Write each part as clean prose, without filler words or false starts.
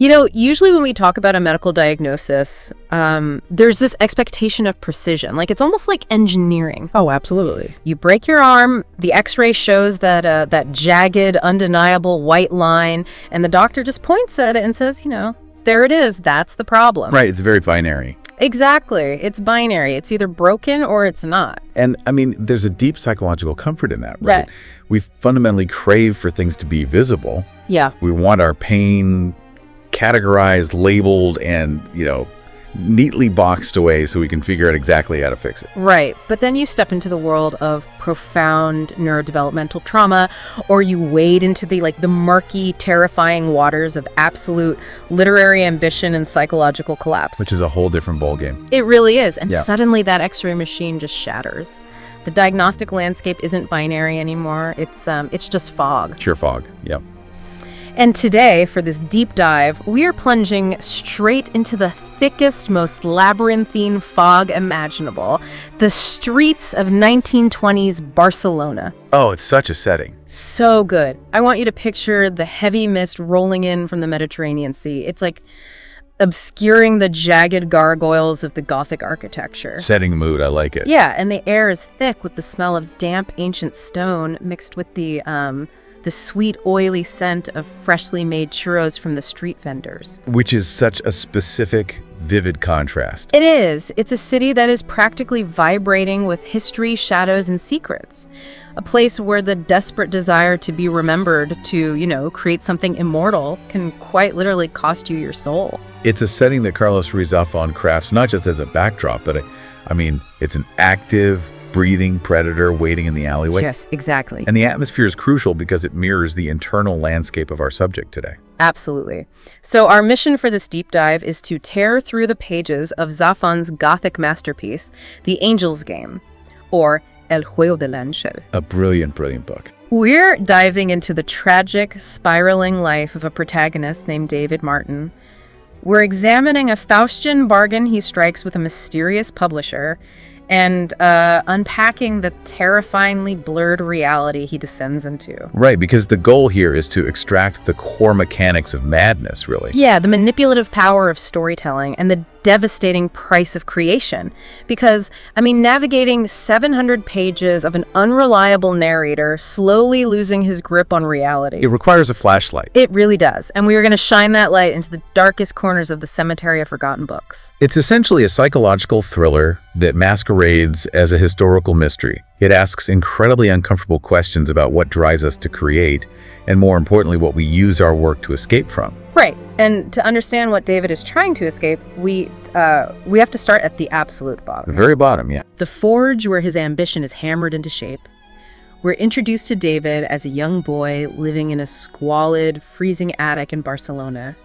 Usually when we talk about a medical diagnosis, there's this expectation of precision. Like, it's almost like engineering. Oh, absolutely. You break your arm, the x-ray shows that jagged, undeniable white line, and the doctor just points at it and says, there it is. That's the problem. Right. It's very binary. Exactly. It's binary. It's either broken or it's not. And, there's a deep psychological comfort in that, right? We fundamentally crave for things to be visible. Yeah. We want our pain categorized, labeled, and, neatly boxed away so we can figure out exactly how to fix it. Right. But then you step into the world of profound neurodevelopmental trauma, or you wade into the murky, terrifying waters of absolute literary ambition and psychological collapse. Which is a whole different ballgame. It really is. And suddenly that x-ray machine just shatters. The diagnostic landscape isn't binary anymore. It's just fog. Pure fog. Yep. And today, for this deep dive, we are plunging straight into the thickest, most labyrinthine fog imaginable, the streets of 1920s Barcelona. Oh, it's such a setting. So good. I want you to picture the heavy mist rolling in from the Mediterranean Sea. It's like obscuring the jagged gargoyles of the Gothic architecture. Setting the mood, I like it. Yeah, and the air is thick with the smell of damp ancient stone mixed with the sweet, oily scent of freshly made churros from the street vendors. Which is such a specific, vivid contrast. It is. It's a city that is practically vibrating with history, shadows, and secrets. A place where the desperate desire to be remembered, to, create something immortal, can quite literally cost you your soul. It's a setting that Carlos Ruiz Zafón crafts not just as a backdrop, but, it's an active, breathing predator waiting in the alleyway. Yes, exactly. And the atmosphere is crucial because it mirrors the internal landscape of our subject today. Absolutely. So our mission for this deep dive is to tear through the pages of Zafón's Gothic masterpiece, The Angel's Game, or El Juego del Ángel. A brilliant, brilliant book. We're diving into the tragic, spiraling life of a protagonist named David Martín. We're examining a Faustian bargain he strikes with a mysterious publisher, and unpacking the terrifyingly blurred reality he descends into. Right, because the goal here is to extract the core mechanics of madness, really. Yeah, the manipulative power of storytelling and the devastating price of creation. Because, navigating 700 pages of an unreliable narrator slowly losing his grip on reality. It requires a flashlight. It really does. And we are going to shine that light into the darkest corners of the cemetery of forgotten books. It's essentially a psychological thriller that masquerades as a historical mystery. It asks incredibly uncomfortable questions about what drives us to create, and more importantly, what we use our work to escape from. Right. And to understand what David is trying to escape, we have to start at the absolute bottom. The very bottom, yeah. The forge where his ambition is hammered into shape. We're introduced to David as a young boy living in a squalid, freezing attic in Barcelona.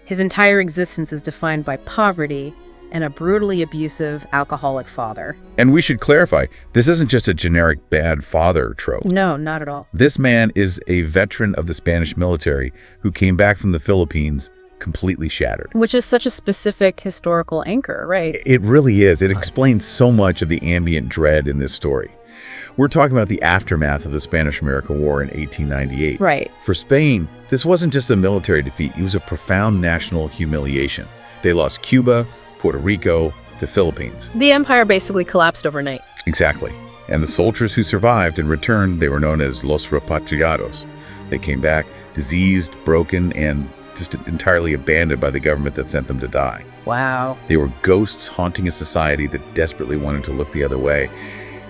His entire existence is defined by poverty and a brutally abusive alcoholic father. And we should clarify, this isn't just a generic bad father trope. No, not at all. This man is a veteran of the Spanish military who came back from the Philippines completely shattered. Which is such a specific historical anchor, right? It really is. It explains so much of the ambient dread in this story. We're talking about the aftermath of the Spanish-American War in 1898. Right. For Spain, this wasn't just a military defeat. It was a profound national humiliation. They lost Cuba, Puerto Rico, the Philippines. The empire basically collapsed overnight. Exactly. And the soldiers who survived and returned, they were known as Los Repatriados. They came back diseased, broken, and just entirely abandoned by the government that sent them to die. Wow. They were ghosts haunting a society that desperately wanted to look the other way.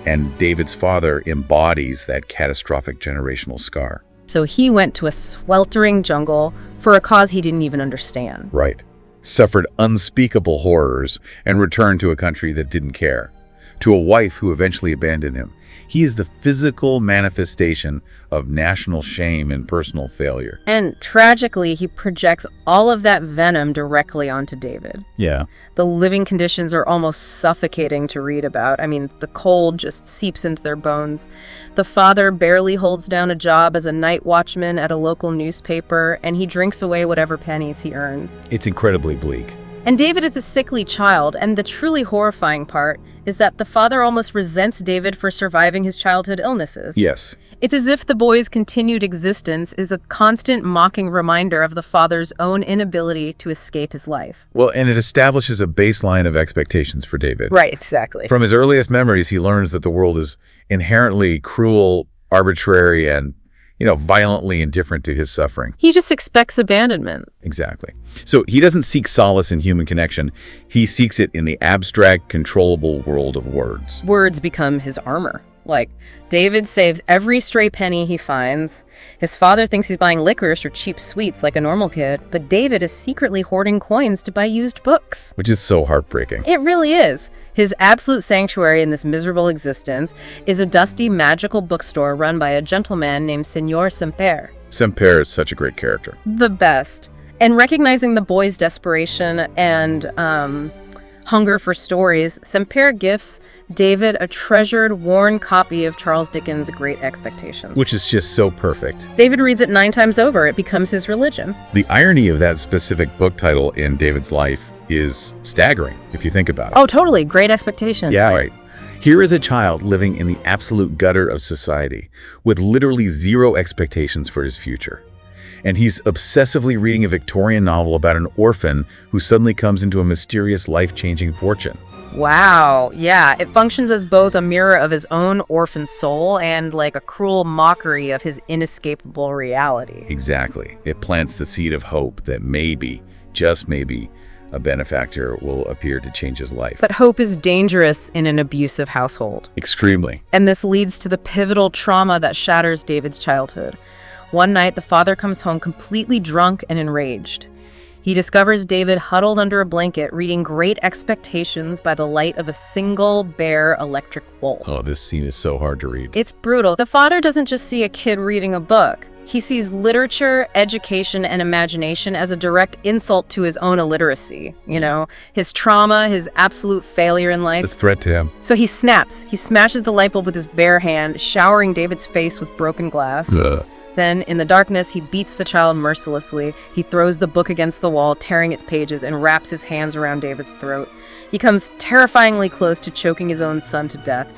And David's father embodies that catastrophic generational scar. So he went to a sweltering jungle for a cause he didn't even understand. Right. Suffered unspeakable horrors and returned to a country that didn't care. To a wife who eventually abandoned him. He is the physical manifestation of national shame and personal failure. And tragically, he projects all of that venom directly onto David. Yeah. The living conditions are almost suffocating to read about. The cold just seeps into their bones. The father barely holds down a job as a night watchman at a local newspaper, and he drinks away whatever pennies he earns. It's incredibly bleak. And David is a sickly child, and the truly horrifying part is that the father almost resents David for surviving his childhood illnesses. Yes. It's as if the boy's continued existence is a constant mocking reminder of the father's own inability to escape his life. Well, and it establishes a baseline of expectations for David. Right, exactly. From his earliest memories, he learns that the world is inherently cruel, arbitrary, and, violently indifferent to his suffering. He just expects abandonment. Exactly. So he doesn't seek solace in human connection. He seeks it in the abstract, controllable world of words. Words become his armor. Like, David saves every stray penny he finds. His father thinks he's buying licorice or cheap sweets like a normal kid, but David is secretly hoarding coins to buy used books. Which is so heartbreaking. It really is. His absolute sanctuary in this miserable existence is a dusty, magical bookstore run by a gentleman named Señor Semper. Semper is such a great character. The best. And recognizing the boy's desperation and hunger for stories, Semper gifts David a treasured, worn copy of Charles Dickens' Great Expectations. Which is just so perfect. David reads it 9 times over. It becomes his religion. The irony of that specific book title in David's life is staggering, if you think about it. Oh, totally. Great Expectations. Yeah, right. Here is a child living in the absolute gutter of society, with literally zero expectations for his future. And he's obsessively reading a Victorian novel about an orphan who suddenly comes into a mysterious, life-changing fortune. Wow. Yeah, it functions as both a mirror of his own orphan soul and like a cruel mockery of his inescapable reality. Exactly. It plants the seed of hope that maybe, just maybe, a benefactor will appear to change his life. But hope is dangerous in an abusive household. Extremely. And this leads to the pivotal trauma that shatters David's childhood. One night, the father comes home completely drunk and enraged. He discovers David huddled under a blanket, reading Great Expectations by the light of a single, bare electric bulb. Oh, this scene is so hard to read. It's brutal. The father doesn't just see a kid reading a book. He sees literature, education, and imagination as a direct insult to his own illiteracy. His trauma, his absolute failure in life. It's a threat to him. So he snaps. He smashes the light bulb with his bare hand, showering David's face with broken glass. Ugh. Then, in the darkness, he beats the child mercilessly. He throws the book against the wall, tearing its pages, and wraps his hands around David's throat. He comes terrifyingly close to choking his own son to death.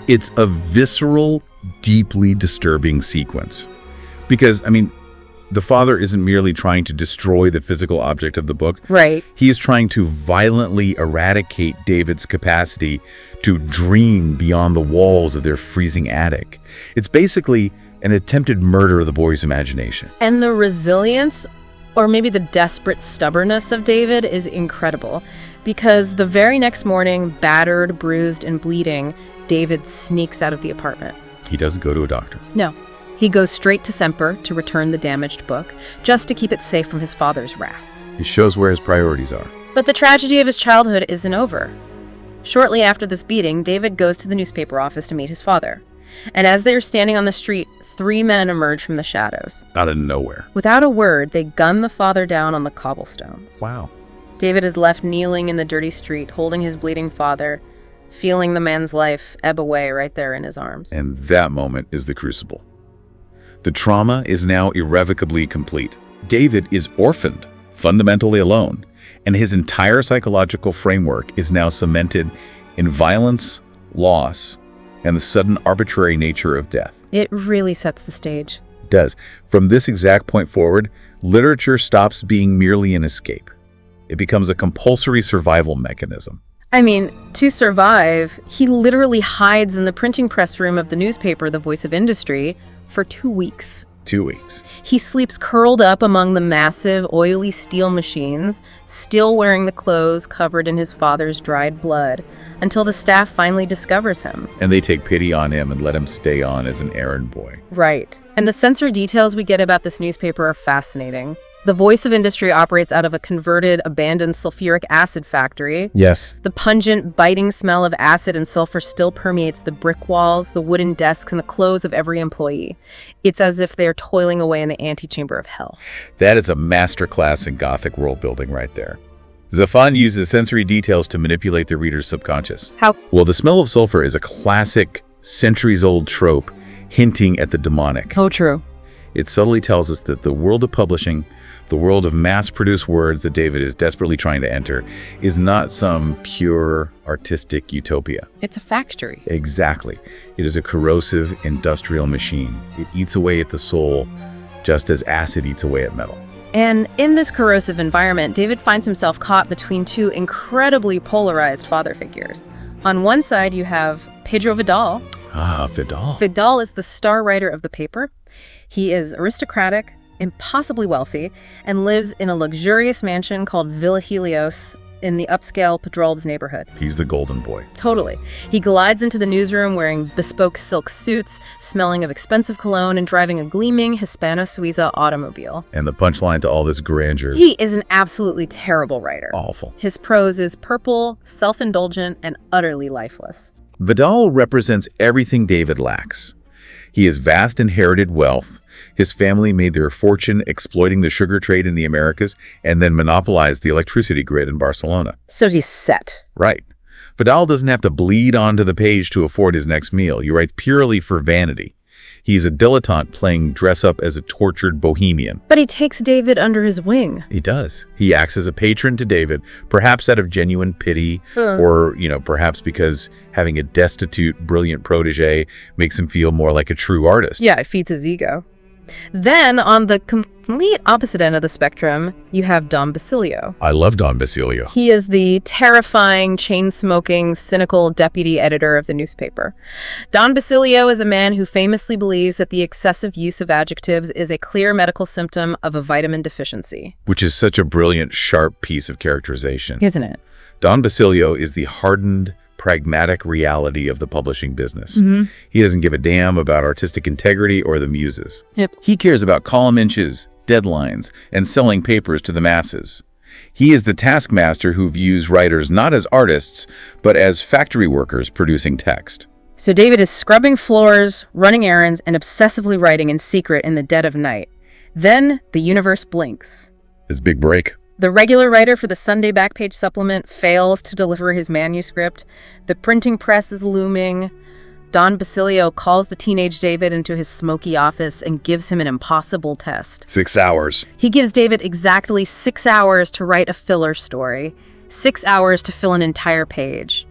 It's a visceral, deeply disturbing sequence. Because, the father isn't merely trying to destroy the physical object of the book. Right. He is trying to violently eradicate David's capacity to dream beyond the walls of their freezing attic. It's basically an attempted murder of the boy's imagination. And the resilience, or maybe the desperate stubbornness of David is incredible. Because the very next morning, battered, bruised, and bleeding, David sneaks out of the apartment. He doesn't go to a doctor. No. He goes straight to Semper to return the damaged book, just to keep it safe from his father's wrath. He shows where his priorities are. But the tragedy of his childhood isn't over. Shortly after this beating, David goes to the newspaper office to meet his father. And as they are standing on the street, 3 men emerge from the shadows. Out of nowhere. Without a word, they gun the father down on the cobblestones. Wow. David is left kneeling in the dirty street, holding his bleeding father, feeling the man's life ebb away right there in his arms. And that moment is the crucible. The trauma is now irrevocably complete. David is orphaned, fundamentally alone, and his entire psychological framework is now cemented in violence, loss, and the sudden arbitrary nature of death. It really sets the stage. It does. From this exact point forward, literature stops being merely an escape. It becomes a compulsory survival mechanism. To survive, he literally hides in the printing press room of the newspaper, The Voice of Industry, for 2 weeks. 2 weeks. He sleeps curled up among the massive, oily steel machines, still wearing the clothes covered in his father's dried blood, until the staff finally discovers him. And they take pity on him and let him stay on as an errand boy. Right. And the censored details we get about this newspaper are fascinating. The Voice of Industry operates out of a converted, abandoned sulfuric acid factory. Yes. The pungent, biting smell of acid and sulfur still permeates the brick walls, the wooden desks, and the clothes of every employee. It's as if they are toiling away in the antechamber of hell. That is a masterclass in Gothic world building right there. Zafón uses sensory details to manipulate the reader's subconscious. How? Well, the smell of sulfur is a classic, centuries-old trope hinting at the demonic. Oh, true. It subtly tells us that the world of publishing, The world of mass-produced words that David is desperately trying to enter is not some pure artistic utopia. It's a factory. Exactly. It is a corrosive industrial machine. It eats away at the soul just as acid eats away at metal. And in this corrosive environment, David finds himself caught between two incredibly polarized father figures. On one side, you have Pedro Vidal. Ah, Vidal. Vidal is the star writer of the paper. He is aristocratic, impossibly wealthy, and lives in a luxurious mansion called Villa Helios in the upscale Pedrolbs neighborhood. He's the golden boy. Totally. He glides into the newsroom wearing bespoke silk suits, smelling of expensive cologne, and driving a gleaming Hispano-Suiza automobile. And the punchline to all this grandeur. He is an absolutely terrible writer. Awful. His prose is purple, self-indulgent, and utterly lifeless. Vidal represents everything David lacks. He has vast inherited wealth. His family made their fortune exploiting the sugar trade in the Americas and then monopolized the electricity grid in Barcelona. So he's set. Right. Vidal doesn't have to bleed onto the page to afford his next meal. He writes purely for vanity. He's a dilettante playing dress-up as a tortured bohemian. But he takes David under his wing. He does. He acts as a patron to David, perhaps out of genuine pity, or, perhaps because having a destitute, brilliant protege makes him feel more like a true artist. Yeah, it feeds his ego. Then, on the complete opposite end of the spectrum, you have Don Basilio. I love Don Basilio. He is the terrifying, chain-smoking, cynical deputy editor of the newspaper. Don Basilio is a man who famously believes that the excessive use of adjectives is a clear medical symptom of a vitamin deficiency. Which is such a brilliant, sharp piece of characterization. Isn't it? Don Basilio is the hardened, pragmatic reality of the publishing business. He doesn't give a damn about artistic integrity or the muses. Yep. He cares about column inches, deadlines, and selling papers to the masses. He is the taskmaster who views writers not as artists, but as factory workers producing text. So David is scrubbing floors, running errands, and obsessively writing in secret in the dead of night. Then the universe blinks. His big break. The regular writer for the Sunday Backpage supplement fails to deliver his manuscript. The printing press is looming. Don Basilio calls the teenage David into his smoky office and gives him an impossible test. 6 hours. He gives David exactly 6 hours to write a filler story, 6 hours to fill an entire page.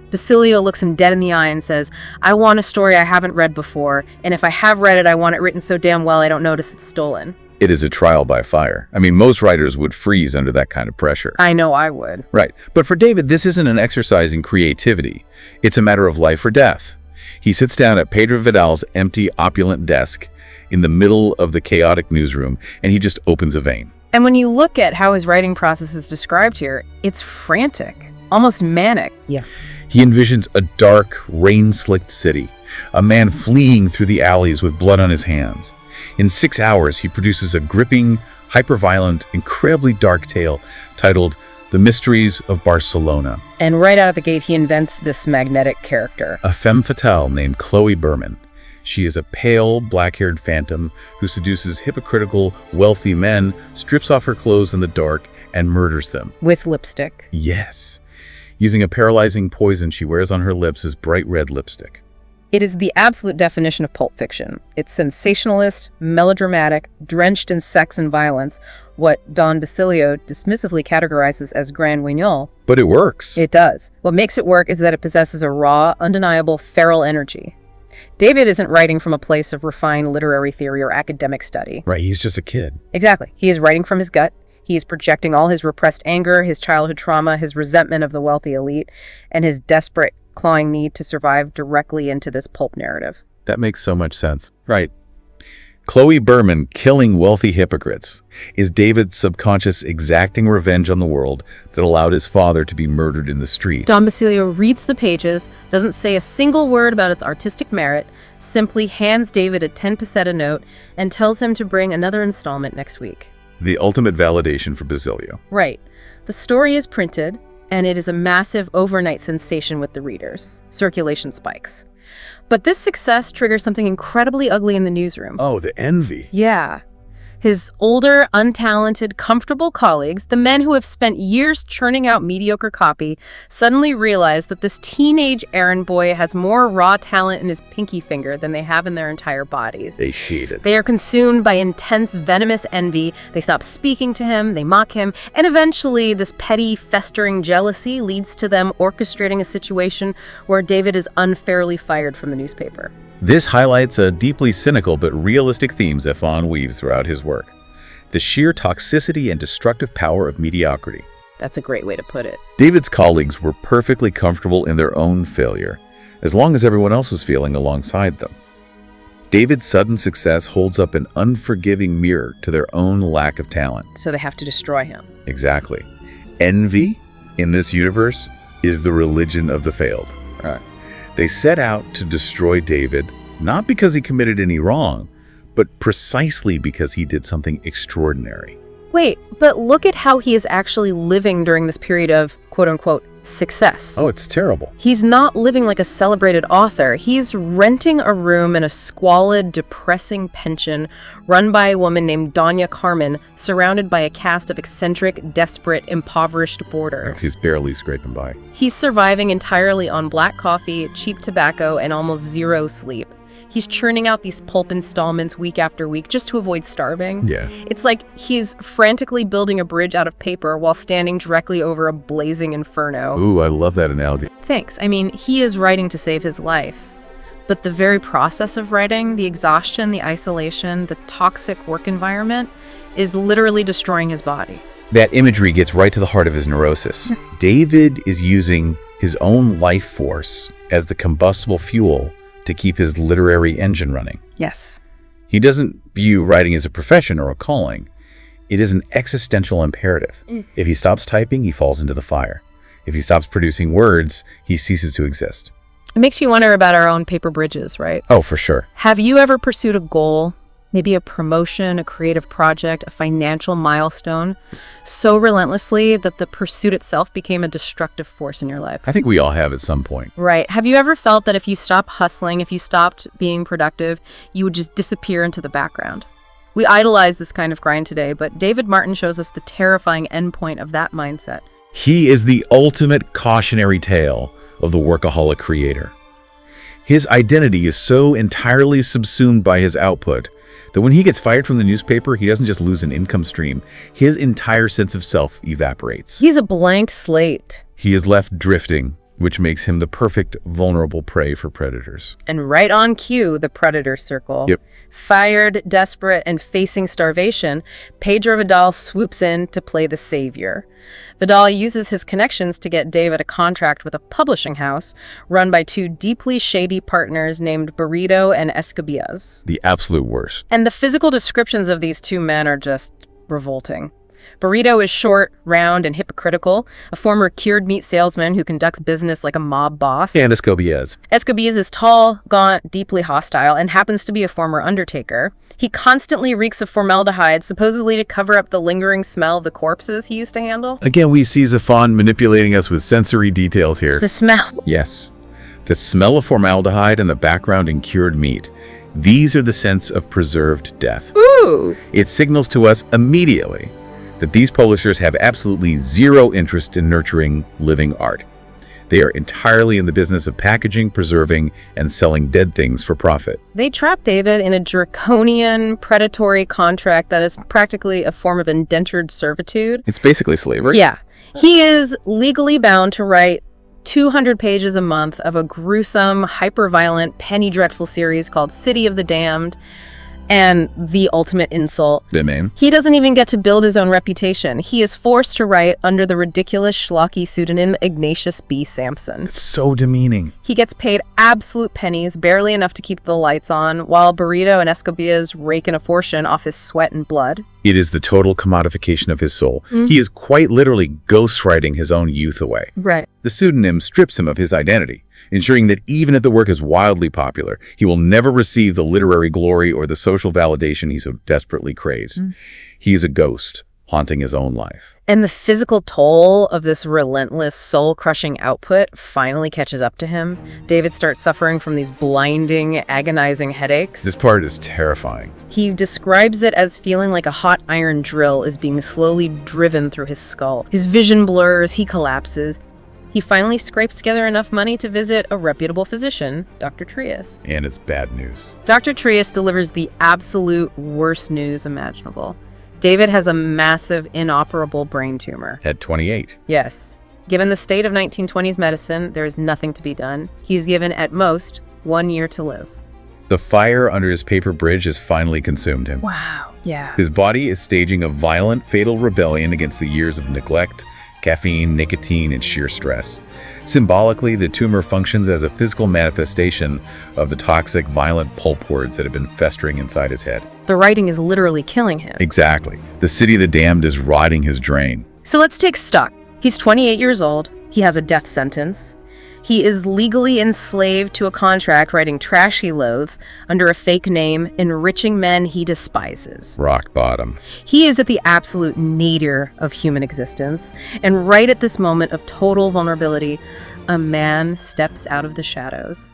Basilio looks him dead in the eye and says, "I want a story I haven't read before, and if I have read it, I want it written so damn well I don't notice it's stolen." It is a trial by fire. I mean, most writers would freeze under that kind of pressure. I know I would. Right. But for David, this isn't an exercise in creativity. It's a matter of life or death. He sits down at Pedro Vidal's empty, opulent desk in the middle of the chaotic newsroom, and he just opens a vein. And when you look at how his writing process is described here, it's frantic, almost manic. Yeah. He envisions a dark, rain-slicked city, a man fleeing through the alleys with blood on his hands. In 6 hours, he produces a gripping, hyper-violent, incredibly dark tale titled The Mysteries of Barcelona. And right out of the gate, he invents this magnetic character. A femme fatale named Chloe Berman. She is a pale, black-haired phantom who seduces hypocritical, wealthy men, strips off her clothes in the dark, and murders them. With lipstick. Yes. Using a paralyzing poison she wears on her lips as bright red lipstick. It is the absolute definition of pulp fiction. It's sensationalist, melodramatic, drenched in sex and violence, what Don Basilio dismissively categorizes as grand guignol. But it works. It does. What makes it work is that it possesses a raw, undeniable, feral energy. David isn't writing from a place of refined literary theory or academic study. Right, he's just a kid. Exactly. He is writing from his gut. He is projecting all his repressed anger, his childhood trauma, his resentment of the wealthy elite, and his desperate, clawing need to survive directly into this pulp narrative. That makes so much sense. Right. Chloe Berman killing wealthy hypocrites is David's subconscious exacting revenge on the world that allowed his father to be murdered in the street. Don Basilio reads the pages, doesn't say a single word about its artistic merit, simply hands David a 10 peseta note and tells him to bring another installment next week. The ultimate validation for Basilio. Right. The story is printed, and it is a massive overnight sensation with the readers. Circulation spikes. But this success triggers something incredibly ugly in the newsroom. Oh, the envy. Yeah. His older, untalented, comfortable colleagues, the men who have spent years churning out mediocre copy, suddenly realize that this teenage errand boy has more raw talent in his pinky finger than they have in their entire bodies. They cheated. They are consumed by intense, venomous envy. They stop speaking to him, they mock him, and eventually this petty, festering jealousy leads to them orchestrating a situation where David is unfairly fired from the newspaper. This highlights a deeply cynical but realistic theme Zafón weaves throughout his work: the sheer toxicity and destructive power of mediocrity. That's a great way to put it. David's colleagues were perfectly comfortable in their own failure, as long as everyone else was feeling alongside them. David's sudden success holds up an unforgiving mirror to their own lack of talent. So they have to destroy him. Exactly. Envy, in this universe, is the religion of the failed. Right. They set out to destroy David, not because he committed any wrong, but precisely because he did something extraordinary. Wait, but look at how he is actually living during this period of, quote-unquote, success. Oh, it's terrible. He's not living like a celebrated author. He's renting a room in a squalid, depressing pension run by a woman named Doña Carmen, surrounded by a cast of eccentric, desperate, impoverished boarders. He's barely scraping by. He's surviving entirely on black coffee, cheap tobacco, and almost zero sleep. He's churning out these pulp installments week after week just to avoid starving. Yeah. It's like he's frantically building a bridge out of paper while standing directly over a blazing inferno. Ooh, I love that analogy. Thanks. I mean, he is writing to save his life. But the very process of writing, the exhaustion, the isolation, the toxic work environment, is literally destroying his body. That imagery gets right to the heart of his neurosis. David is using his own life force as the combustible fuel to keep his literary engine running. Yes. He doesn't view writing as a profession or a calling. It is an existential imperative. If he stops typing, he falls into the fire. If he stops producing words, he ceases to exist. It makes you wonder about our own paper bridges, right? Oh, for sure. Have you ever pursued a goal, maybe a promotion, a creative project, a financial milestone, so relentlessly that the pursuit itself became a destructive force in your life? I think we all have at some point. Right. Have you ever felt that if you stopped hustling, if you stopped being productive, you would just disappear into the background? We idolize this kind of grind today, but David Martín shows us the terrifying endpoint of that mindset. He is the ultimate cautionary tale of the workaholic creator. His identity is so entirely subsumed by his output that when he gets fired from the newspaper, he doesn't just lose an income stream. His entire sense of self evaporates. He's a blank slate. He is left drifting, which makes him the perfect vulnerable prey for predators. And right on cue, the predator circle. Yep. Fired, desperate, and facing starvation, Pedro Vidal swoops in to play the savior. Vidal uses his connections to get David a contract with a publishing house run by two deeply shady partners named Burrito and Escobillas. The absolute worst. And the physical descriptions of these two men are just revolting. Burrito is short, round, and hypocritical, a former cured meat salesman who conducts business like a mob boss. And Escobillas. Escobillas is tall, gaunt, deeply hostile, and happens to be a former undertaker. He constantly reeks of formaldehyde, supposedly to cover up the lingering smell of the corpses he used to handle. Again, we see Zafón manipulating us with sensory details here. The smell. Yes. The smell of formaldehyde and the background in cured meat. These are the scents of preserved death. Ooh! It signals to us immediately that these publishers have absolutely zero interest in nurturing living art. They are entirely in the business of packaging, preserving, and selling dead things for profit. They trap David in a draconian, predatory contract that is practically a form of indentured servitude. It's basically slavery. Yeah. He is legally bound to write 200 pages a month of a gruesome, hyper-violent, penny-dreadful series called City of the Damned. And the ultimate insult. The man. He doesn't even get to build his own reputation. He is forced to write under the ridiculous schlocky pseudonym Ignatius B. Sampson. It's so demeaning. He gets paid absolute pennies, barely enough to keep the lights on, while Burrito and Escobillas rake in a fortune off his sweat and blood. It is the total commodification of his soul. He is quite literally ghostwriting his own youth away. Right. The pseudonym strips him of his identity, ensuring that even if the work is wildly popular, he will never receive the literary glory or the social validation he so desperately craves. He is a ghost, haunting his own life. And the physical toll of this relentless, soul-crushing output finally catches up to him. David starts suffering from these blinding, agonizing headaches. This part is terrifying. He describes it as feeling like a hot iron drill is being slowly driven through his skull. His vision blurs, he collapses. He finally scrapes together enough money to visit a reputable physician, Dr. Trias. And it's bad news. Dr. Trias delivers the absolute worst news imaginable. David has a massive, inoperable brain tumor. At 28. Yes. Given the state of 1920s medicine, there is nothing to be done. He's given, at most, 1 year to live. The fire under his paper bridge has finally consumed him. Wow. Yeah. His body is staging a violent, fatal rebellion against the years of neglect, caffeine, nicotine, and sheer stress. Symbolically, the tumor functions as a physical manifestation of the toxic, violent pulp words that have been festering inside his head. The writing is literally killing him. Exactly. The city of the damned is rotting his drain. So let's take stock. He's 28 years old. He has a death sentence. He is legally enslaved to a contract writing trash he loathes under a fake name, enriching men he despises. Rock bottom. He is at the absolute nadir of human existence, and right at this moment of total vulnerability, a man steps out of the shadows.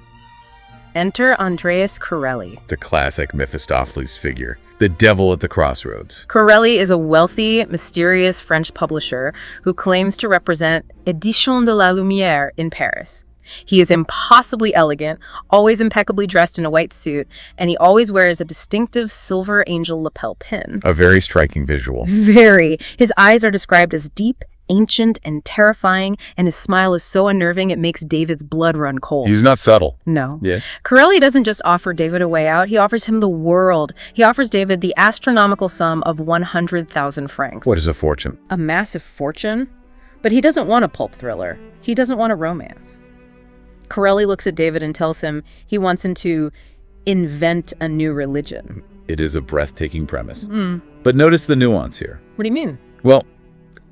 Enter Andreas Corelli. The classic Mephistopheles figure. The devil at the crossroads. Corelli is a wealthy, mysterious French publisher who claims to represent Éditions de la Lumière in Paris. He is impossibly elegant, always impeccably dressed in a white suit, and he always wears a distinctive silver angel lapel pin. A very striking visual. Very. His eyes are described as deep, ancient, and terrifying, and his smile is so unnerving it makes David's blood run cold. He's not subtle. No. Yeah. Corelli doesn't just offer David a way out, he offers him the world. He offers David the astronomical sum of 100,000 francs. What is a fortune? A massive fortune? But he doesn't want a pulp thriller. He doesn't want a romance. Corelli looks at David and tells him he wants him to invent a new religion. It is a breathtaking premise. But notice the nuance here. What do you mean? Well,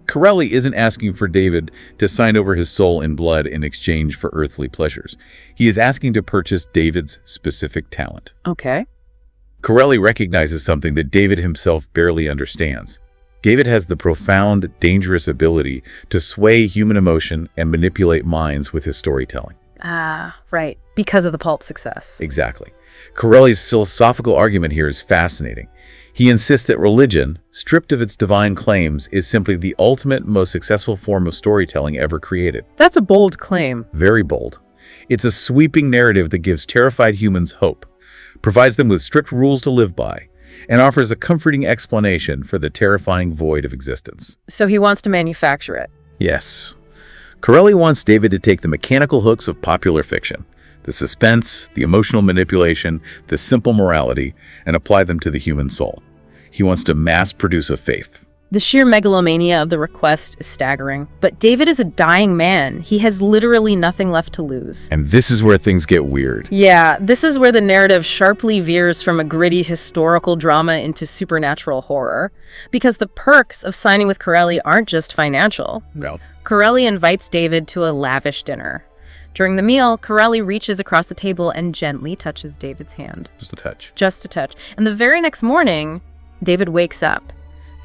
Corelli isn't asking for David to sign over his soul in blood in exchange for earthly pleasures. He is asking to purchase David's specific talent. Okay. Corelli recognizes something that David himself barely understands. David has the profound, dangerous ability to sway human emotion and manipulate minds with his storytelling. Ah, right. Because of the pulp success. Exactly. Corelli's philosophical argument here is fascinating. He insists that religion, stripped of its divine claims, is simply the ultimate, most successful form of storytelling ever created. That's a bold claim. Very bold. It's a sweeping narrative that gives terrified humans hope, provides them with strict rules to live by, and offers a comforting explanation for the terrifying void of existence. So he wants to manufacture it. Yes. Corelli wants David to take the mechanical hooks of popular fiction, the suspense, the emotional manipulation, the simple morality, and apply them to the human soul. He wants to mass-produce a faith. The sheer megalomania of the request is staggering. But David is a dying man. He has literally nothing left to lose. And this is where things get weird. Yeah, this is where the narrative sharply veers from a gritty historical drama into supernatural horror. Because the perks of signing with Corelli aren't just financial. No. Corelli invites David to a lavish dinner. During the meal, Corelli reaches across the table and gently touches David's hand. Just a touch. Just a touch. And the very next morning, David wakes up.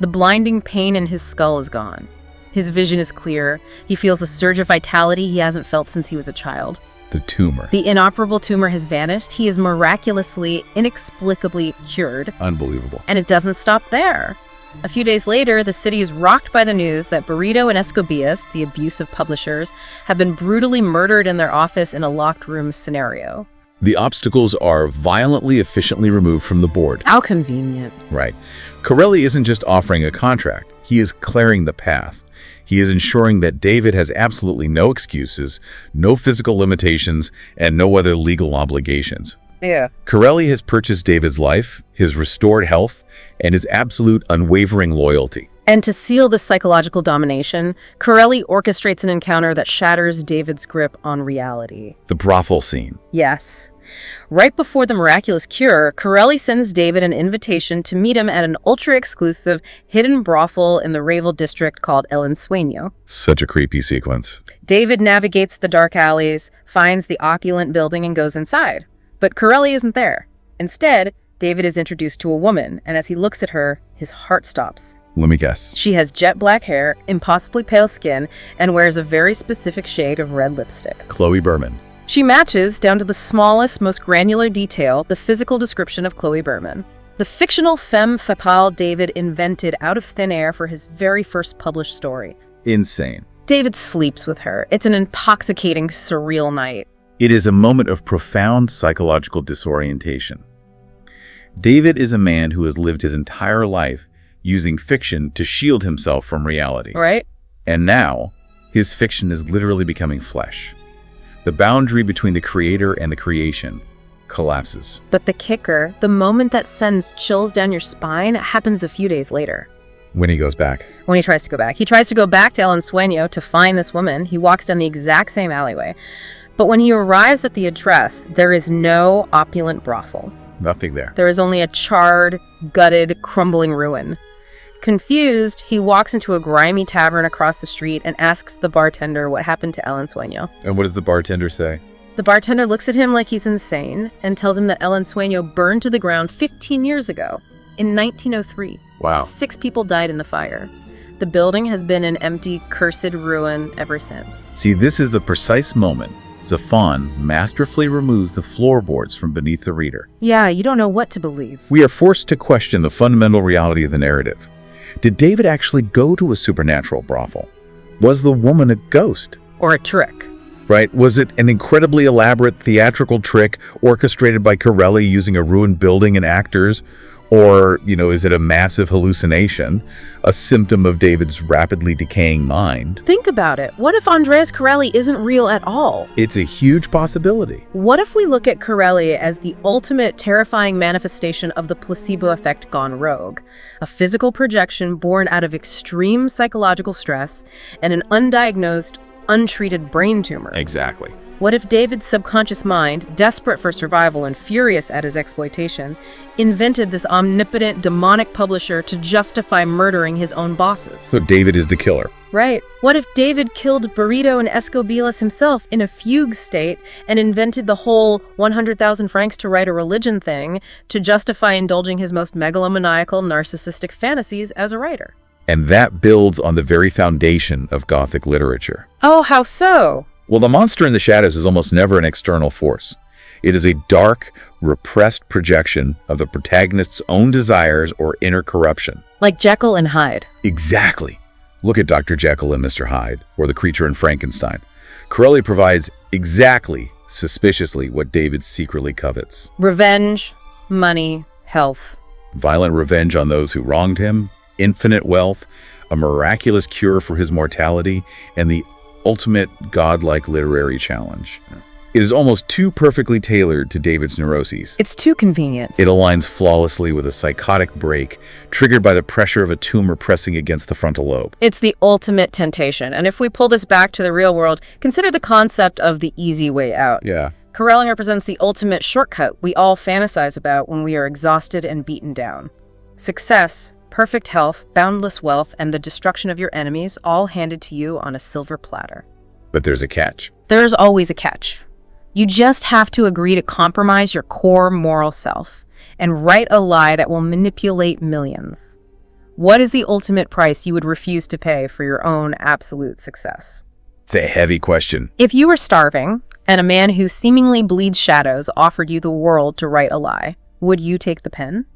The blinding pain in his skull is gone. His vision is clear. He feels a surge of vitality he hasn't felt since he was a child. The tumor. The inoperable tumor has vanished. He is miraculously, inexplicably cured. Unbelievable. And it doesn't stop there. A few days later, the city is rocked by the news that Burrito and Escobillas, the abusive publishers, have been brutally murdered in their office in a locked room scenario. The obstacles are violently, efficiently removed from the board. How convenient. Right. Corelli isn't just offering a contract. He is clearing the path. He is ensuring that David has absolutely no excuses, no physical limitations, and no other legal obligations. Yeah. Corelli has purchased David's life, his restored health, and his absolute unwavering loyalty. And to seal this psychological domination, Corelli orchestrates an encounter that shatters David's grip on reality. The brothel scene. Yes. Right before the miraculous cure, Corelli sends David an invitation to meet him at an ultra-exclusive hidden brothel in the Ravel district called El Ensueño. Such a creepy sequence. David navigates the dark alleys, finds the opulent building, and goes inside. But Corelli isn't there. Instead, David is introduced to a woman, and as he looks at her, his heart stops. Let me guess. She has jet black hair, impossibly pale skin, and wears a very specific shade of red lipstick. Chloe Berman. She matches, down to the smallest, most granular detail, the physical description of Chloe Berman, the fictional femme fatale David invented out of thin air for his very first published story. Insane. David sleeps with her. It's an intoxicating, surreal night. It is a moment of profound psychological disorientation. David is a man who has lived his entire life using fiction to shield himself from reality. Right? And now, his fiction is literally becoming flesh. The boundary between the creator and the creation collapses. But the kicker, the moment that sends chills down your spine, happens a few days later. When he goes back. When he tries to go back. He tries to go back to El Ensueño to find this woman. He walks down the exact same alleyway. But when he arrives at the address, there is no opulent brothel. Nothing there. There is only a charred, gutted, crumbling ruin. Confused, he walks into a grimy tavern across the street and asks the bartender what happened to El Ensueño. And what does the bartender say? The bartender looks at him like he's insane and tells him that El Ensueño burned to the ground 15 years ago, in 1903. Wow. 6 people died in the fire. The building has been an empty, cursed ruin ever since. See, this is the precise moment Zafón masterfully removes the floorboards from beneath the reader. Yeah, you don't know what to believe. We are forced to question the fundamental reality of the narrative. Did David actually go to a supernatural brothel? Was the woman a ghost? Or a trick. Right? Was it an incredibly elaborate theatrical trick orchestrated by Corelli using a ruined building and actors? Or, is it a massive hallucination, a symptom of David's rapidly decaying mind? Think about it. What if Andreas Corelli isn't real at all? It's a huge possibility. What if we look at Corelli as the ultimate terrifying manifestation of the placebo effect gone rogue? A physical projection born out of extreme psychological stress and an undiagnosed, untreated brain tumor. Exactly. What if David's subconscious mind, desperate for survival and furious at his exploitation, invented this omnipotent, demonic publisher to justify murdering his own bosses? So David is the killer. Right. What if David killed Burrito and Escobillas himself in a fugue state and invented the whole 100,000 francs to write a religion thing to justify indulging his most megalomaniacal, narcissistic fantasies as a writer? And that builds on the very foundation of Gothic literature. Oh, how so? Well, the monster in the shadows is almost never an external force. It is a dark, repressed projection of the protagonist's own desires or inner corruption. Like Jekyll and Hyde. Exactly. Look at Dr. Jekyll and Mr. Hyde, or the creature in Frankenstein. Corelli provides exactly, suspiciously, what David secretly covets. Revenge, money, health. Violent revenge on those who wronged him, infinite wealth, a miraculous cure for his mortality, and the ultimate godlike literary challenge. It is almost too perfectly tailored to David's neuroses. It's too convenient. It aligns flawlessly with a psychotic break triggered by the pressure of a tumor pressing against the frontal lobe. It's the ultimate temptation. And if we pull this back to the real world, consider the concept of the easy way out. Yeah. Corelli represents the ultimate shortcut we all fantasize about when we are exhausted and beaten down. Success, perfect health, boundless wealth, and the destruction of your enemies, all handed to you on a silver platter. But there's a catch. There's always a catch. You just have to agree to compromise your core moral self and write a lie that will manipulate millions. What is the ultimate price you would refuse to pay for your own absolute success? It's a heavy question. If you were starving and a man who seemingly bleeds shadows offered you the world to write a lie, would you take the pen?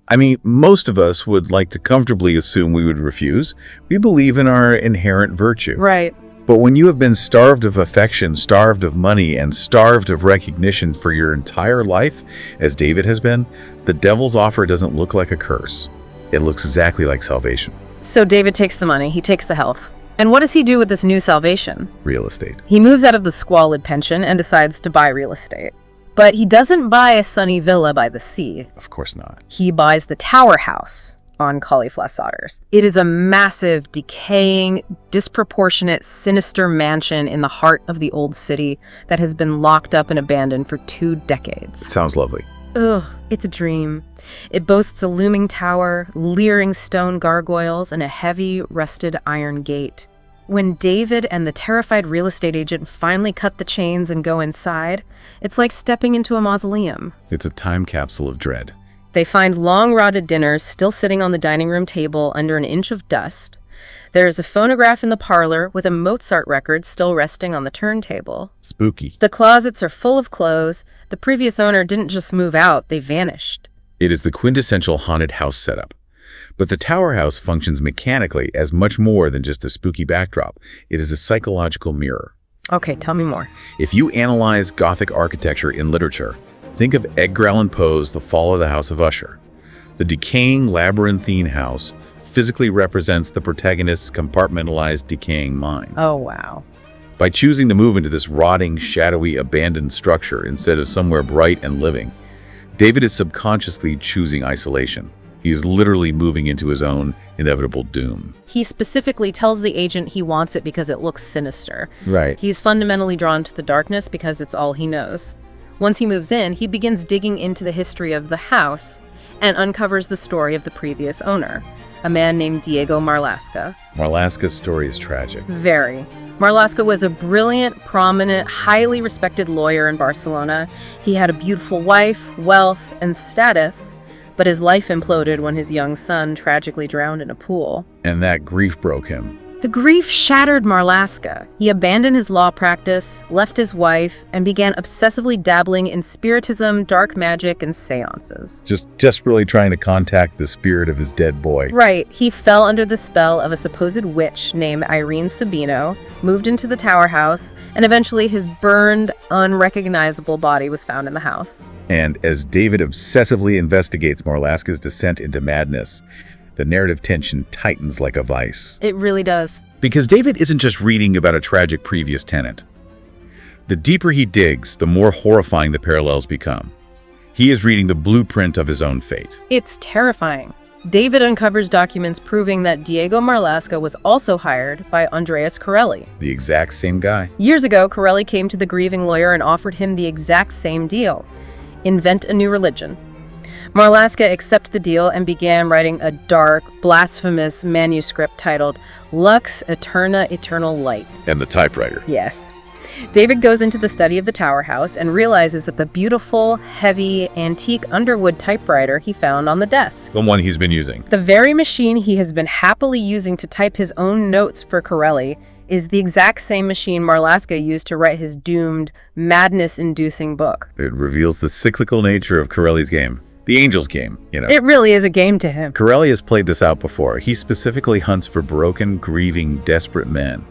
I mean, most of us would like to comfortably assume we would refuse. We believe in our inherent virtue. Right. But when you have been starved of affection, starved of money, and starved of recognition for your entire life, as David has been, the devil's offer doesn't look like a curse. It looks exactly like salvation. So David takes the money, he takes the health. And what does he do with this new salvation? Real estate. He moves out of the squalid pension and decides to buy real estate. But he doesn't buy a sunny villa by the sea. Of course not. He buys the Tower House on Cauliflossarders. It is a massive, decaying, disproportionate, sinister mansion in the heart of the old city that has been locked up and abandoned for 2 decades. It sounds lovely. Ugh, it's a dream. It boasts a looming tower, leering stone gargoyles, and a heavy, rusted iron gate. When David and the terrified real estate agent finally cut the chains and go inside, it's like stepping into a mausoleum. It's a time capsule of dread. They find long-rotted dinners still sitting on the dining room table under an inch of dust. There is a phonograph in the parlor with a Mozart record still resting on the turntable. Spooky. The closets are full of clothes. The previous owner didn't just move out, they vanished. It is the quintessential haunted house setup. But the tower house functions mechanically as much more than just a spooky backdrop. It is a psychological mirror. Okay, tell me more. If you analyze Gothic architecture in literature, think of Edgar Allan Poe's The Fall of the House of Usher. The decaying labyrinthine house physically represents the protagonist's compartmentalized, decaying mind. Oh, wow. By choosing to move into this rotting, shadowy, abandoned structure instead of somewhere bright and living, David is subconsciously choosing isolation. He is literally moving into his own inevitable doom. He specifically tells the agent he wants it because it looks sinister. Right. He's fundamentally drawn to the darkness because it's all he knows. Once he moves in, he begins digging into the history of the house and uncovers the story of the previous owner, a man named Diego Marlaska. Marlaska's story is tragic. Very. Marlaska was a brilliant, prominent, highly respected lawyer in Barcelona. He had a beautiful wife, wealth, and status, but his life imploded when his young son tragically drowned in a pool. And that grief broke him. The grief shattered Marlaska. He abandoned his law practice, left his wife, and began obsessively dabbling in spiritism, dark magic, and seances. Just desperately trying to contact the spirit of his dead boy. Right. He fell under the spell of a supposed witch named Irene Sabino, moved into the tower house, and eventually his burned, unrecognizable body was found in the house. And as David obsessively investigates Marlaska's descent into madness, the narrative tension tightens like a vice. It really does. Because David isn't just reading about a tragic previous tenant. The deeper he digs, the more horrifying the parallels become. He is reading the blueprint of his own fate. It's terrifying. David uncovers documents proving that Diego Marlaska was also hired by Andreas Corelli. The exact same guy. Years ago, Corelli came to the grieving lawyer and offered him the exact same deal: invent a new religion. Marlaska accepted the deal and began writing a dark, blasphemous manuscript titled Lux Eterna Eternal Light. And the typewriter. Yes. David goes into the study of the tower house and realizes that the beautiful, heavy, antique Underwood typewriter he found on the desk, The one he's been using. the very machine he has been happily using to type his own notes for Corelli, is the exact same machine Marlaska used to write his doomed, madness-inducing book. It reveals the cyclical nature of Corelli's game. The Angel's game, you know. It really is a game to him. Corelli has played this out before. He specifically hunts for broken, grieving, desperate men.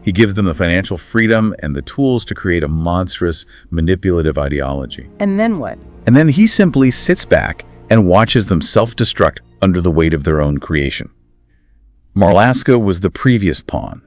He gives them the financial freedom and the tools to create a monstrous, manipulative ideology. And then what? And then he simply sits back and watches them self-destruct under the weight of their own creation. Marlaska was the previous pawn.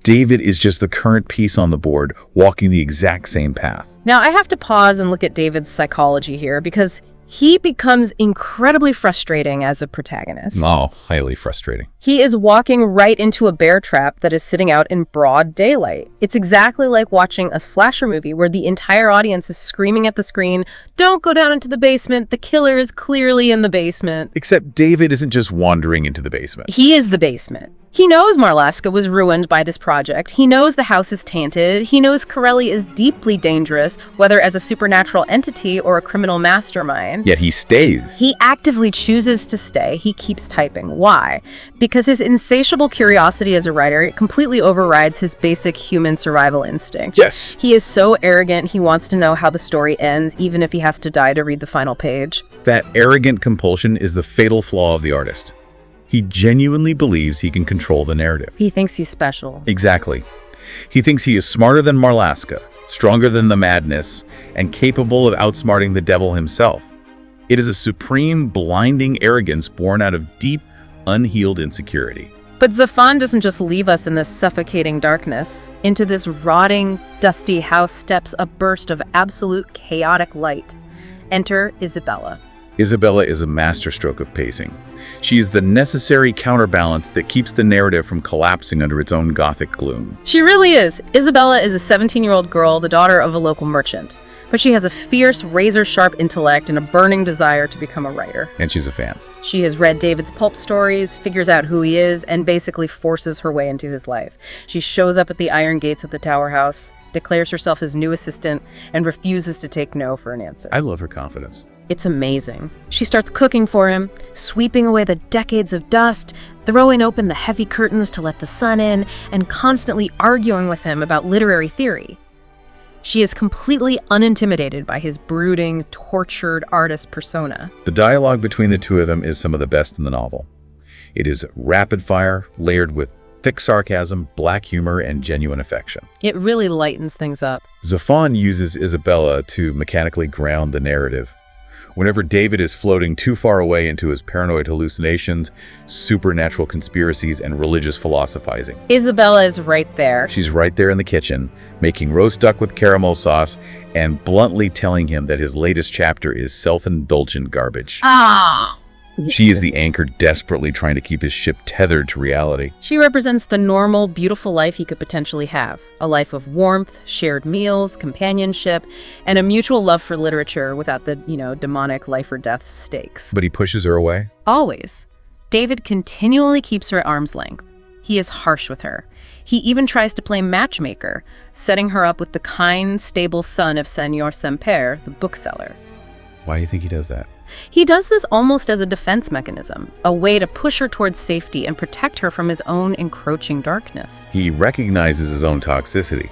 David is just the current piece on the board, walking the exact same path. Now, I have to pause and look at David's psychology here because he becomes incredibly frustrating as a protagonist. Oh, highly frustrating. He is walking right into a bear trap that is sitting out in broad daylight. It's exactly like watching a slasher movie where the entire audience is screaming at the screen, "Don't go down into the basement, the killer is clearly in the basement." Except David isn't just wandering into the basement. He is the basement. He knows Marlaska was ruined by this project. He knows the house is tainted. He knows Corelli is deeply dangerous, whether as a supernatural entity or a criminal mastermind. Yet he stays. He actively chooses to stay. He keeps typing. Why? Because his insatiable curiosity as a writer completely overrides his basic human survival instinct. Yes. He is so arrogant, he wants to know how the story ends, even if he has to die to read the final page. That arrogant compulsion is the fatal flaw of the artist. He genuinely believes he can control the narrative. He thinks he's special. Exactly. He thinks he is smarter than Marlaska, stronger than the madness, and capable of outsmarting the devil himself. It is a supreme, blinding arrogance born out of deep, unhealed insecurity. But Zafón doesn't just leave us in this suffocating darkness. Into this rotting, dusty house steps a burst of absolute chaotic light. Enter Isabella. Isabella is a masterstroke of pacing. She is the necessary counterbalance that keeps the narrative from collapsing under its own Gothic gloom. She really is. Isabella is a 17-year-old girl, the daughter of a local merchant. But she has a fierce, razor-sharp intellect and a burning desire to become a writer. And she's a fan. She has read David's pulp stories, figures out who he is, and basically forces her way into his life. She shows up at the iron gates of the tower house, declares herself his new assistant, and refuses to take no for an answer. I love her confidence. It's amazing. She starts cooking for him, sweeping away the decades of dust, throwing open the heavy curtains to let the sun in, and constantly arguing with him about literary theory. She is completely unintimidated by his brooding, tortured artist persona. The dialogue between the two of them is some of the best in the novel. It is rapid fire, layered with thick sarcasm, black humor, and genuine affection. It really lightens things up. Zafón uses Isabella to mechanically ground the narrative. Whenever David is floating too far away into his paranoid hallucinations, supernatural conspiracies, and religious philosophizing, Isabella is right there. she's right there in the kitchen, making roast duck with caramel sauce and bluntly telling him that his latest chapter is self-indulgent garbage. She is the anchor desperately trying to keep his ship tethered to reality. She represents the normal, beautiful life he could potentially have. A life of warmth, shared meals, companionship, and a mutual love for literature without the, demonic life or death stakes. But he pushes her away. Always. David continually keeps her at arm's length. He is harsh with her. He even tries to play matchmaker, setting her up with the kind, stable son of Señor Semper, the bookseller. Why do you think he does that? He does this almost as a defense mechanism, a way to push her towards safety and protect her from his own encroaching darkness. He recognizes his own toxicity.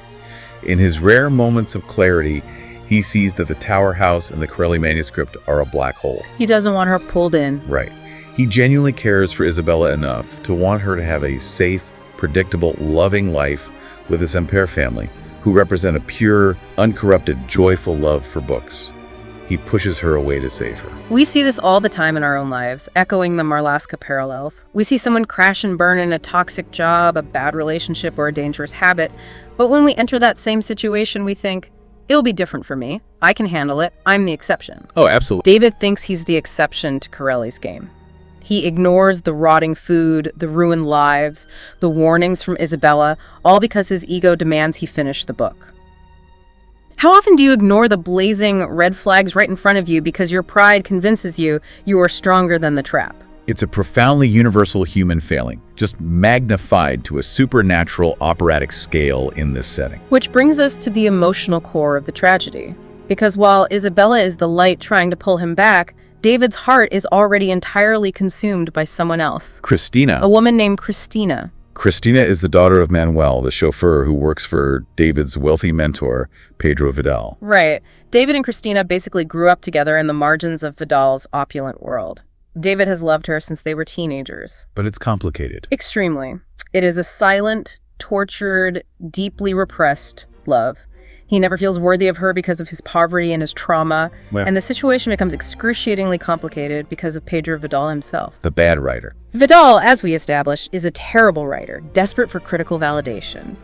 In his rare moments of clarity, he sees that the Tower House and the Corelli manuscript are a black hole. He doesn't want her pulled in. Right. He genuinely cares for Isabella enough to want her to have a safe, predictable, loving life with the Semper family, who represent a pure, uncorrupted, joyful love for books. He pushes her away to save her. We see this all the time in our own lives, echoing the Marlaska parallels. We see someone crash and burn in a toxic job, a bad relationship, or a dangerous habit, but when we enter that same situation, we think, it'll be different for me. I can handle it. I'm the exception. Oh, absolutely. David thinks he's the exception to Corelli's game. He ignores the rotting food, the ruined lives, the warnings from Isabella, all because his ego demands he finish the book. How often do you ignore the blazing red flags right in front of you because your pride convinces you are stronger than the trap? It's a profoundly universal human failing, just magnified to a supernatural operatic scale in this setting. Which brings us to the emotional core of the tragedy. Because while Isabella is the light trying to pull him back, David's heart is already entirely consumed by someone else. Christina. A woman named Christina. Christina is the daughter of Manuel, the chauffeur who works for David's wealthy mentor, Pedro Vidal. Right. David and Christina basically grew up together in the margins of Vidal's opulent world. David has loved her since they were teenagers. But it's complicated. Extremely. It is a silent, tortured, deeply repressed love. He never feels worthy of her because of his poverty and his trauma, and the situation becomes excruciatingly complicated because of Pedro Vidal himself. The bad writer. Vidal, as we established, is a terrible writer, desperate for critical validation.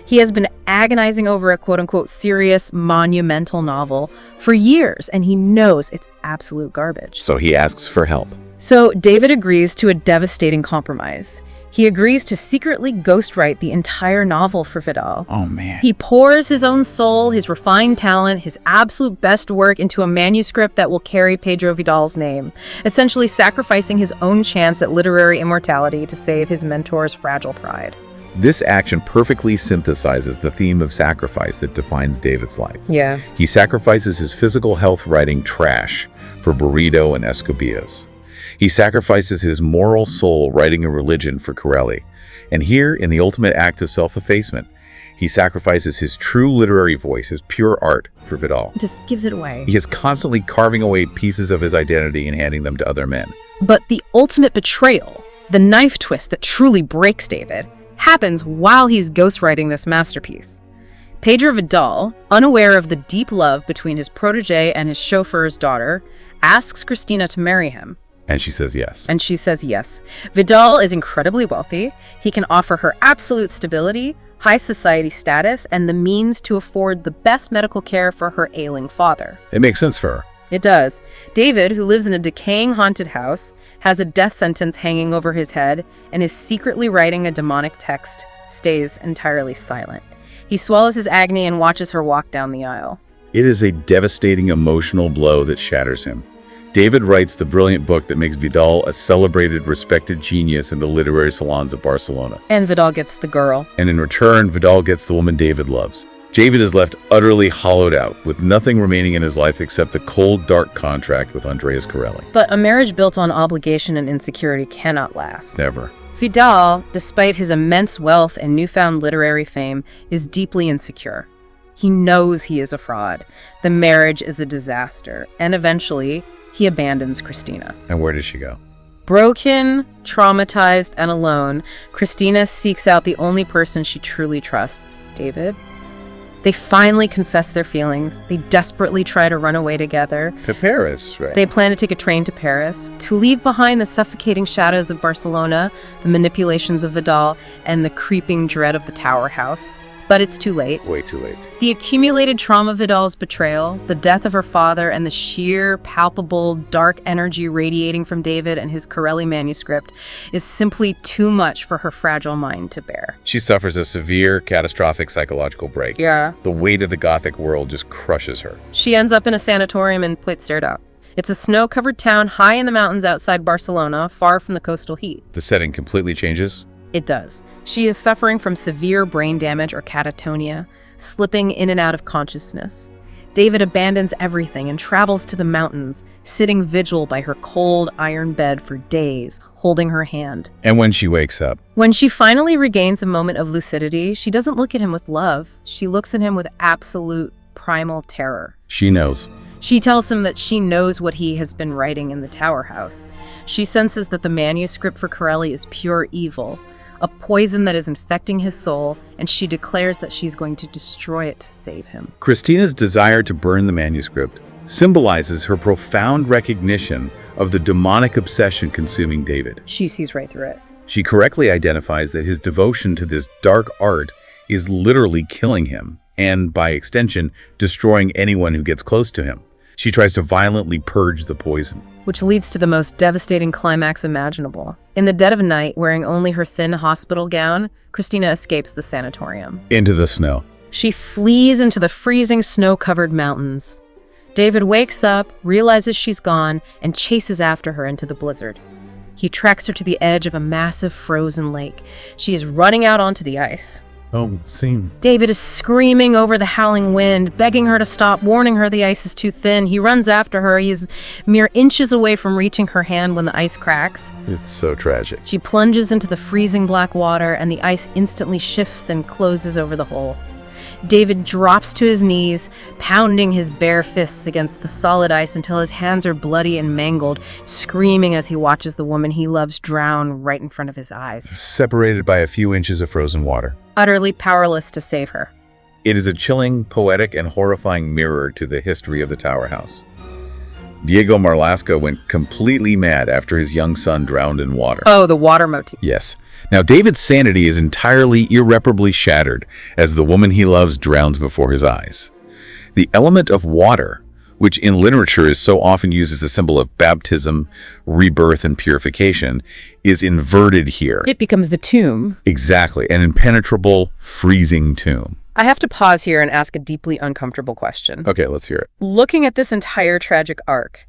He has been agonizing over a quote-unquote serious, monumental novel for years, and he knows it's absolute garbage. So he asks for help. So David agrees to a devastating compromise. He agrees to secretly ghostwrite the entire novel for Vidal. Oh, man. He pours his own soul, his refined talent, his absolute best work into a manuscript that will carry Pedro Vidal's name, essentially sacrificing his own chance at literary immortality to save his mentor's fragile pride. This action perfectly synthesizes the theme of sacrifice that defines David's life. Yeah. He sacrifices his physical health writing trash for Burrito and Escobillas. He sacrifices his moral soul writing a religion for Corelli. And here, in the ultimate act of self-effacement, he sacrifices his true literary voice, his pure art, for Vidal. Just gives it away. He is constantly carving away pieces of his identity and handing them to other men. But the ultimate betrayal, the knife twist that truly breaks David, happens while he's ghostwriting this masterpiece. Pedro Vidal, unaware of the deep love between his protege and his chauffeur's daughter, asks Christina to marry him. And she says yes. And she says yes. Vidal is incredibly wealthy. He can offer her absolute stability, high society status, and the means to afford the best medical care for her ailing father. It makes sense for her. It does. David, who lives in a decaying haunted house, has a death sentence hanging over his head, and is secretly writing a demonic text, stays entirely silent. He swallows his agony and watches her walk down the aisle. It is a devastating emotional blow that shatters him. David writes the brilliant book that makes Vidal a celebrated, respected genius in the literary salons of Barcelona. And Vidal gets the girl. And in return, Vidal gets the woman David loves. David is left utterly hollowed out, with nothing remaining in his life except the cold, dark contract with Andreas Corelli. But a marriage built on obligation and insecurity cannot last. Never. Vidal, despite his immense wealth and newfound literary fame, is deeply insecure. He knows he is a fraud. The marriage is a disaster, and eventually, he abandons Christina. And where does she go? Broken, traumatized, and alone, Christina seeks out the only person she truly trusts, David. They finally confess their feelings. They desperately try to run away together. To Paris, right? They plan to take a train to Paris, to leave behind the suffocating shadows of Barcelona, the manipulations of Vidal, and the creeping dread of the Tower House. But it's too late. Way too late. The accumulated trauma of Vidal's betrayal, the death of her father, and the sheer, palpable, dark energy radiating from David and his Corelli manuscript is simply too much for her fragile mind to bear. She suffers a severe, catastrophic psychological break. Yeah. The weight of the Gothic world just crushes her. She ends up in a sanatorium in Puigcerdà. It's a snow-covered town high in the mountains outside Barcelona, far from the coastal heat. The setting completely changes. It does. She is suffering from severe brain damage or catatonia, slipping in and out of consciousness. David abandons everything and travels to the mountains, sitting vigil by her cold iron bed for days, holding her hand. And when she wakes up, When she finally regains a moment of lucidity, she doesn't look at him with love. She looks at him with absolute primal terror. she knows. She tells him that she knows what he has been writing in the Tower House. She senses that the manuscript for Corelli is pure evil, a poison that is infecting his soul, and she declares that she's going to destroy it to save him. Christina's desire to burn the manuscript symbolizes her profound recognition of the demonic obsession consuming David. She sees right through it. She correctly identifies that his devotion to this dark art is literally killing him, and by extension, destroying anyone who gets close to him. She tries to violently purge the poison. Which leads to the most devastating climax imaginable. In the dead of night, wearing only her thin hospital gown, Christina escapes the sanatorium. Into the snow. She flees into the freezing snow-covered mountains. David wakes up, realizes she's gone, and chases after her into the blizzard. He tracks her to the edge of a massive frozen lake. She is running out onto the ice. Oh, scene. David is screaming over the howling wind, begging her to stop, warning her the ice is too thin. He runs after her. He is mere inches away from reaching her hand when the ice cracks. It's so tragic. She plunges into the freezing black water, and the ice instantly shifts and closes over the hole. David drops to his knees, pounding his bare fists against the solid ice until his hands are bloody and mangled, screaming as he watches the woman he loves drown right in front of his eyes. Separated by a few inches of frozen water. Utterly powerless to save her. It is a chilling, poetic, and horrifying mirror to the history of the Tower House. Diego Marlaska went completely mad after his young son drowned in water. Oh, the water motif. Yes. Now, David's sanity is entirely irreparably shattered as the woman he loves drowns before his eyes. The element of water, which in literature is so often used as a symbol of baptism, rebirth, and purification, is inverted here. It becomes the tomb. Exactly, an impenetrable, freezing tomb. I have to pause here and ask a deeply uncomfortable question. Okay, let's hear it. Looking at this entire tragic arc,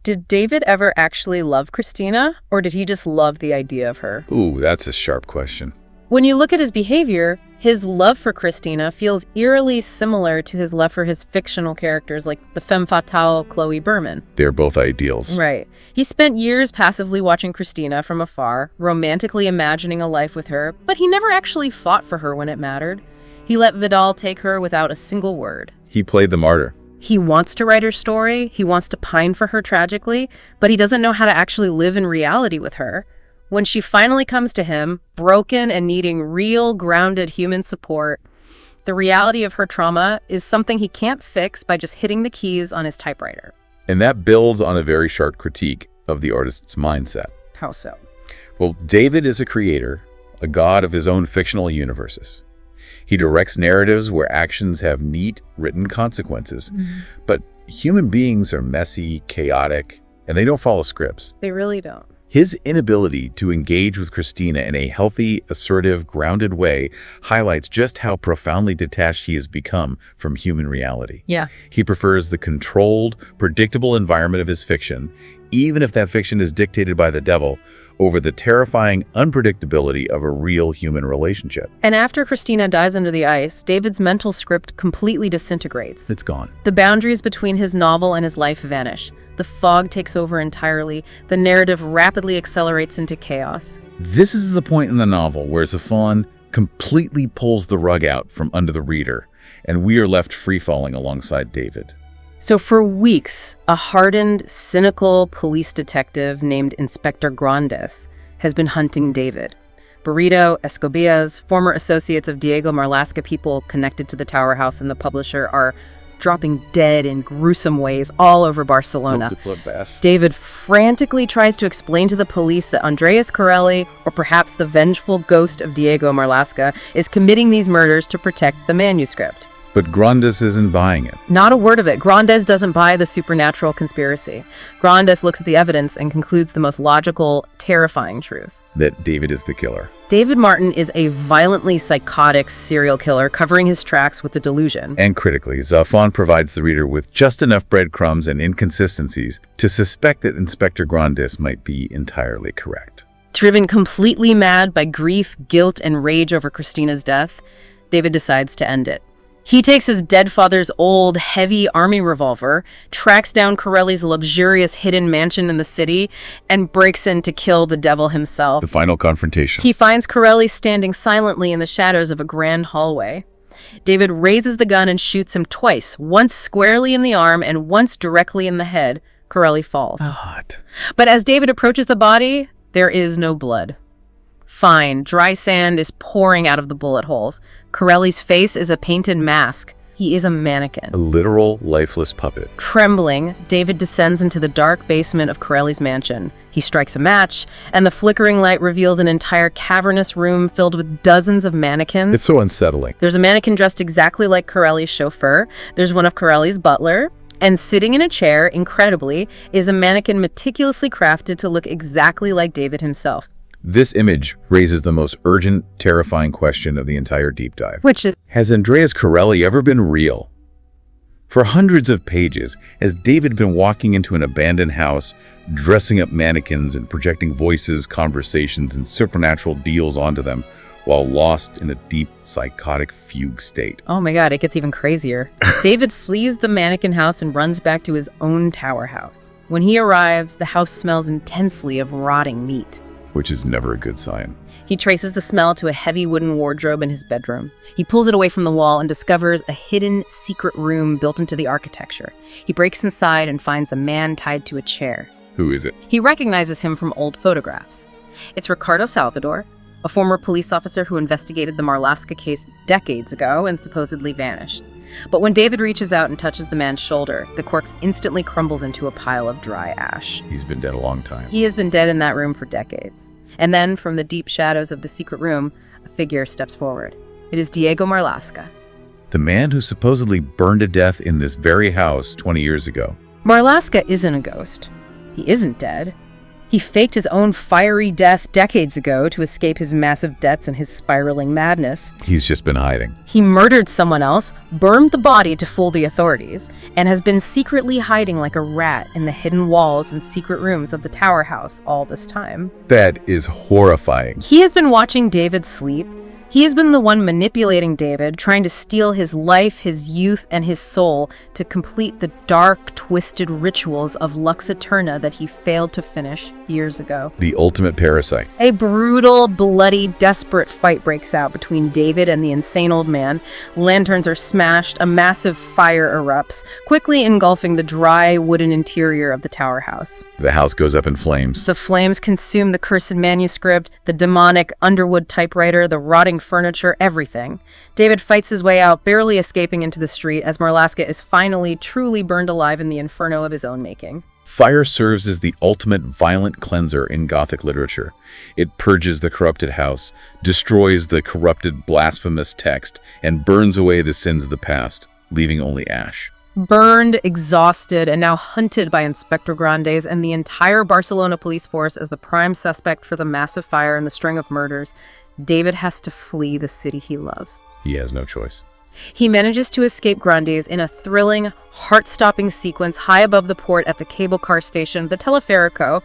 did David ever actually love Christina, or did he just love the idea of her? Ooh, that's a sharp question. When you look at his behavior, his love for Christina feels eerily similar to his love for his fictional characters like the femme fatale Chloe Berman. They're both ideals. Right. He spent years passively watching Christina from afar, romantically imagining a life with her, but he never actually fought for her when it mattered. He let Vidal take her without a single word. He played the martyr. He wants to write her story, he wants to pine for her tragically, but he doesn't know how to actually live in reality with her. When she finally comes to him, broken and needing real, grounded human support, the reality of her trauma is something he can't fix by just hitting the keys on his typewriter. And that builds on a very sharp critique of the artist's mindset. How so? Well, David is a creator, a god of his own fictional universes. He directs narratives where actions have neat, written consequences. But human beings are messy, chaotic, and they don't follow scripts. They really don't. His inability to engage with Christina in a healthy, assertive, grounded way highlights just how profoundly detached he has become from human reality. Yeah. He prefers the controlled, predictable environment of his fiction, even if that fiction is dictated by the devil, over the terrifying unpredictability of a real human relationship. And after Christina dies under the ice, David's mental script completely disintegrates. It's gone. The boundaries between his novel and his life vanish. The fog takes over entirely. The narrative rapidly accelerates into chaos. This is the point in the novel where Zafón completely pulls the rug out from under the reader, and we are left free-falling alongside David. So for weeks, a hardened, cynical police detective named Inspector Grandes has been hunting David. Burrito, Escobillas, former associates of Diego Marlaska, people connected to the Tower House and the publisher, are dropping dead in gruesome ways all over Barcelona. David frantically tries to explain to the police that Andreas Corelli, or perhaps the vengeful ghost of Diego Marlaska, is committing these murders to protect the manuscript. But Grandes isn't buying it. Not a word of it. Grandes doesn't buy the supernatural conspiracy. Grandes looks at the evidence and concludes the most logical, terrifying truth. That David is the killer. David Martín is a violently psychotic serial killer covering his tracks with the delusion. And critically, Zafón provides the reader with just enough breadcrumbs and inconsistencies to suspect that Inspector Grandes might be entirely correct. Driven completely mad by grief, guilt, and rage over Christina's death, David decides to end it. He takes his dead father's old, heavy army revolver, tracks down Corelli's luxurious hidden mansion in the city, and breaks in to kill the devil himself. The final confrontation. He finds Corelli standing silently in the shadows of a grand hallway. David raises the gun and shoots him twice, once squarely in the arm and once directly in the head. Corelli falls. Hot. But as David approaches the body, there is no blood. Fine, dry sand is pouring out of the bullet holes. Corelli's face is a painted mask. He is a mannequin. A literal, lifeless puppet. Trembling, David descends into the dark basement of Corelli's mansion. He strikes a match, and the flickering light reveals an entire cavernous room filled with dozens of mannequins. It's so unsettling. There's a mannequin dressed exactly like Corelli's chauffeur. There's one of Corelli's butler. And sitting in a chair, incredibly, is a mannequin meticulously crafted to look exactly like David himself. This image raises the most urgent, terrifying question of the entire deep dive. Which is, has Andreas Corelli ever been real? For hundreds of pages, has David been walking into an abandoned house, dressing up mannequins and projecting voices, conversations, and supernatural deals onto them, while lost in a deep, psychotic fugue state? oh my god, it gets even crazier. David flees the mannequin house and runs back to his own tower house. When he arrives, the house smells intensely of rotting meat. Which is never a good sign. He traces the smell to a heavy wooden wardrobe in his bedroom. He pulls it away from the wall and discovers a hidden, secret room built into the architecture. He breaks inside and finds a man tied to a chair. Who is it? He recognizes him from old photographs. It's Ricardo Salvador, a former police officer who investigated the Marlaska case decades ago and supposedly vanished. But when David reaches out and touches the man's shoulder, the corpse instantly crumbles into a pile of dry ash. He's been dead a long time. He has been dead in that room for decades. And then, from the deep shadows of the secret room, a figure steps forward. It is Diego Marlaska. The man who supposedly burned to death in this very house 20 years ago. Marlaska isn't a ghost. He isn't dead. He faked his own fiery death decades ago to escape his massive debts and his spiraling madness. He's just been hiding. He murdered someone else, burned the body to fool the authorities, and has been secretly hiding like a rat in the hidden walls and secret rooms of the Tower House all this time. That is horrifying. He has been watching David sleep. He has been the one manipulating David, trying to steal his life, his youth, and his soul to complete the dark, twisted rituals of Lux Eterna that he failed to finish years ago. The ultimate parasite. A brutal, bloody, desperate fight breaks out between David and the insane old man. Lanterns are smashed, a massive fire erupts, quickly engulfing the dry, wooden interior of the Tower House. The house goes up in flames. The flames consume the cursed manuscript, the demonic Underwood typewriter, the rotting furniture, everything. David fights his way out, barely escaping into the street as Marlaska is finally truly burned alive in the inferno of his own making. Fire serves as the ultimate violent cleanser in Gothic literature. It purges the corrupted house, destroys the corrupted, blasphemous text, and burns away the sins of the past, leaving only ash. Burned, exhausted, and now hunted by Inspector Grandes and the entire Barcelona police force as the prime suspect for the massive fire and the string of murders, David has to flee the city he loves. He has no choice. He manages to escape Grandes in a thrilling, heart-stopping sequence high above the port at the cable car station, the Teleférico.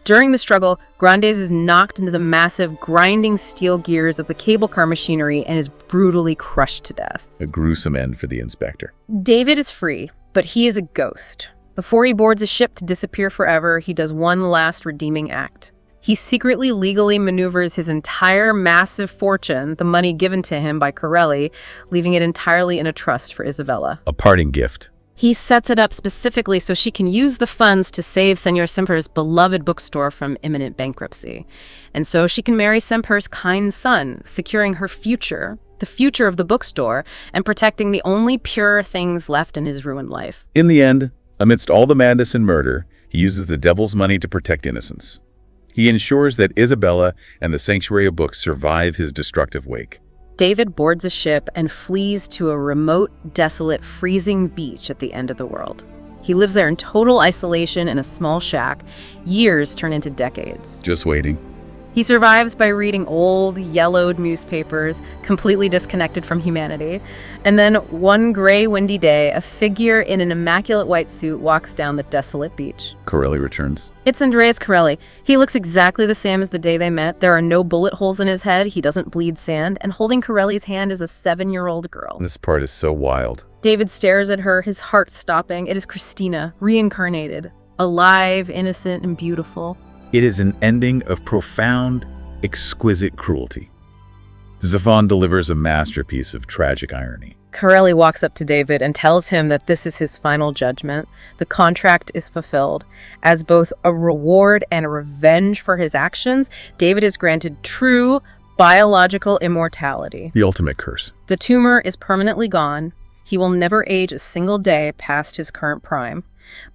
During the struggle, Grandes is knocked into the massive, grinding steel gears of the cable car machinery and is brutally crushed to death. A gruesome end for the inspector. David is free, but he is a ghost. Before he boards a ship to disappear forever, he does one last redeeming act. He secretly, legally maneuvers his entire massive fortune, the money given to him by Corelli, leaving it entirely in a trust for Isabella. A parting gift. He sets it up specifically so she can use the funds to save Senor Semper's beloved bookstore from imminent bankruptcy. And so she can marry Semper's kind son, securing her future, the future of the bookstore, and protecting the only pure things left in his ruined life. In the end, amidst all the madness and murder, he uses the devil's money to protect innocence. He ensures that Isabella and the Sanctuary of Books survive his destructive wake. David boards a ship and flees to a remote, desolate, freezing beach at the end of the world. He lives there in total isolation in a small shack. Years turn into decades. Just waiting. He survives by reading old, yellowed newspapers, completely disconnected from humanity. And then one gray, windy day, a figure in an immaculate white suit walks down the desolate beach. Corelli returns. It's Andreas Corelli. He looks exactly the same as the day they met. There are no bullet holes in his head. He doesn't bleed sand. And holding Corelli's hand is a 7-year-old girl. This part is so wild. David stares at her, his heart stopping. It is Christina, reincarnated, alive, innocent, and beautiful. It is an ending of profound, exquisite cruelty. Zafón delivers a masterpiece of tragic irony. Corelli walks up to David and tells him that this is his final judgment. The contract is fulfilled. As both a reward and a revenge for his actions, David is granted true biological immortality. The ultimate curse. The tumor is permanently gone. He will never age a single day past his current prime.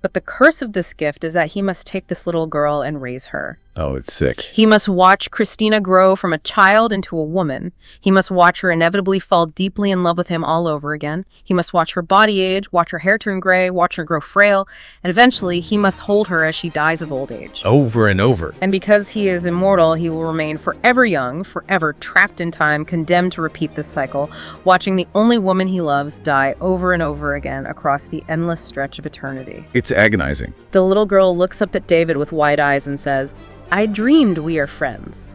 But the curse of this gift is that he must take this little girl and raise her. Oh, it's sick. He must watch Christina grow from a child into a woman. He must watch her inevitably fall deeply in love with him all over again. He must watch her body age, watch her hair turn gray, watch her grow frail, and eventually he must hold her as she dies of old age. Over and over. And because he is immortal, he will remain forever young, forever trapped in time, condemned to repeat this cycle, watching the only woman he loves die over and over again across the endless stretch of eternity. It's agonizing. The little girl looks up at David with wide eyes and says, "I dreamed we are friends."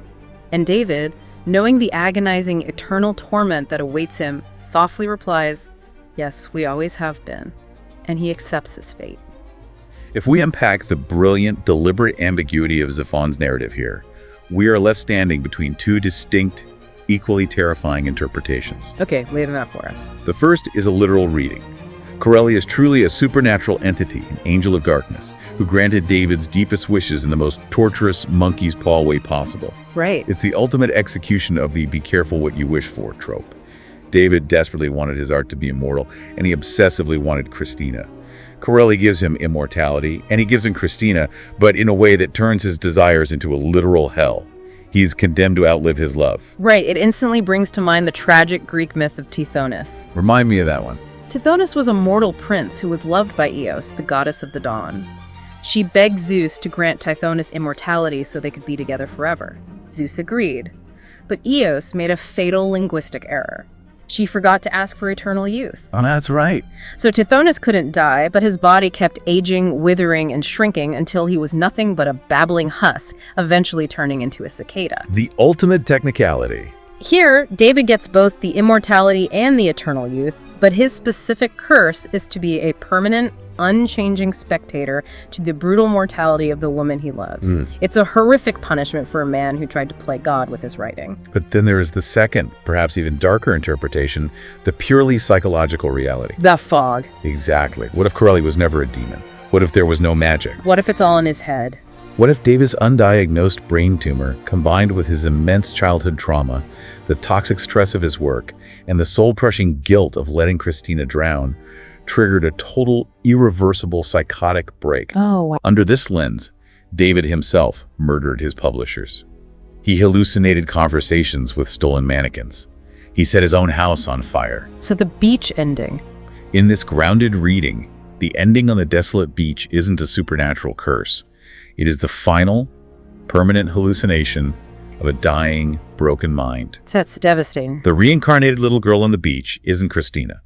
And David, knowing the agonizing eternal torment that awaits him, softly replies, "Yes, we always have been." And he accepts his fate. If we unpack the brilliant, deliberate ambiguity of Zafón's narrative here, we are left standing between two distinct, equally terrifying interpretations. Okay, lay them out for us. The first is a literal reading. Corelli is truly a supernatural entity, an angel of darkness, who granted David's deepest wishes in the most torturous monkey's paw way possible. Right. It's the ultimate execution of the "be careful what you wish for" trope. David desperately wanted his art to be immortal, and he obsessively wanted Christina. Corelli gives him immortality, and he gives him Christina, but in a way that turns his desires into a literal hell. He's condemned to outlive his love. Right, it instantly brings to mind the tragic Greek myth of Tithonus. Remind me of that one. Tithonus was a mortal prince who was loved by Eos, the goddess of the dawn. She begged Zeus to grant Tithonus immortality so they could be together forever. Zeus agreed, but Eos made a fatal linguistic error. She forgot to ask for eternal youth. Oh, that's right. So Tithonus couldn't die, but his body kept aging, withering, and shrinking until he was nothing but a babbling husk, eventually turning into a cicada. The ultimate technicality. Here, David gets both the immortality and the eternal youth, but his specific curse is to be a permanent, unchanging spectator to the brutal mortality of the woman he loves. It's a horrific punishment for a man who tried to play God with his writing. But then there is the second, perhaps even darker interpretation, the purely psychological reality. The fog. Exactly. What if Corelli was never a demon? What if there was no magic? What if it's all in his head? What if David's undiagnosed brain tumor, combined with his immense childhood trauma, the toxic stress of his work, and the soul-crushing guilt of letting Christina drown, triggered a total, irreversible psychotic break? Oh, wow. Under this lens, David himself murdered his publishers. He hallucinated conversations with stolen mannequins. He set his own house on fire. So the beach ending. In this grounded reading, the ending on the desolate beach isn't a supernatural curse. It is the final, permanent hallucination of a dying, broken mind. That's devastating. The reincarnated little girl on the beach isn't Christina.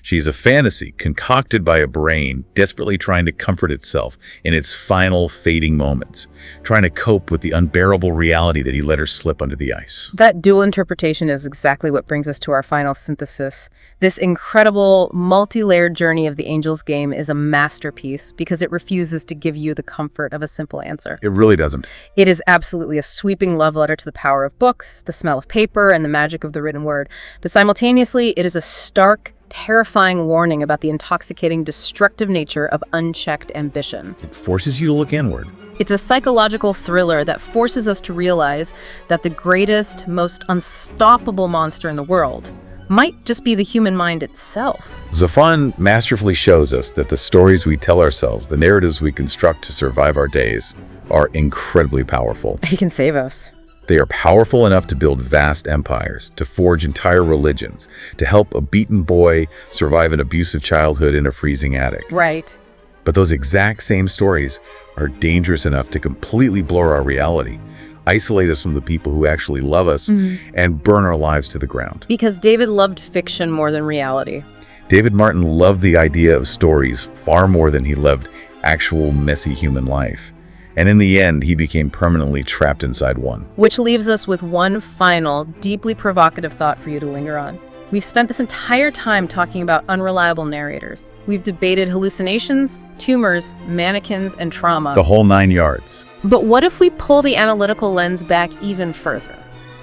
She's a fantasy concocted by a brain desperately trying to comfort itself in its final fading moments, trying to cope with the unbearable reality that he let her slip under the ice. That dual interpretation is exactly what brings us to our final synthesis. This incredible, multi-layered journey of the Angel's Game is a masterpiece because it refuses to give you the comfort of a simple answer. It really doesn't. It is absolutely a sweeping love letter to the power of books, the smell of paper, and the magic of the written word. But simultaneously, it is a stark, terrifying warning about the intoxicating, destructive nature of unchecked ambition. It forces you to look inward. It's a psychological thriller that forces us to realize that the greatest, most unstoppable monster in the world might just be the human mind itself. Zafón masterfully shows us that the stories we tell ourselves, the narratives we construct to survive our days, are incredibly powerful. He can save us. They are powerful enough to build vast empires, to forge entire religions, to help a beaten boy survive an abusive childhood in a freezing attic. Right. But those exact same stories are dangerous enough to completely blur our reality, isolate us from the people who actually love us, and burn our lives to the ground. Because David loved fiction more than reality. David Martin loved the idea of stories far more than he loved actual messy human life. And in the end, he became permanently trapped inside one. Which leaves us with one final, deeply provocative thought for you to linger on. We've spent this entire time talking about unreliable narrators. We've debated hallucinations, tumors, mannequins, and trauma. The whole 9 yards. But what if we pull the analytical lens back even further?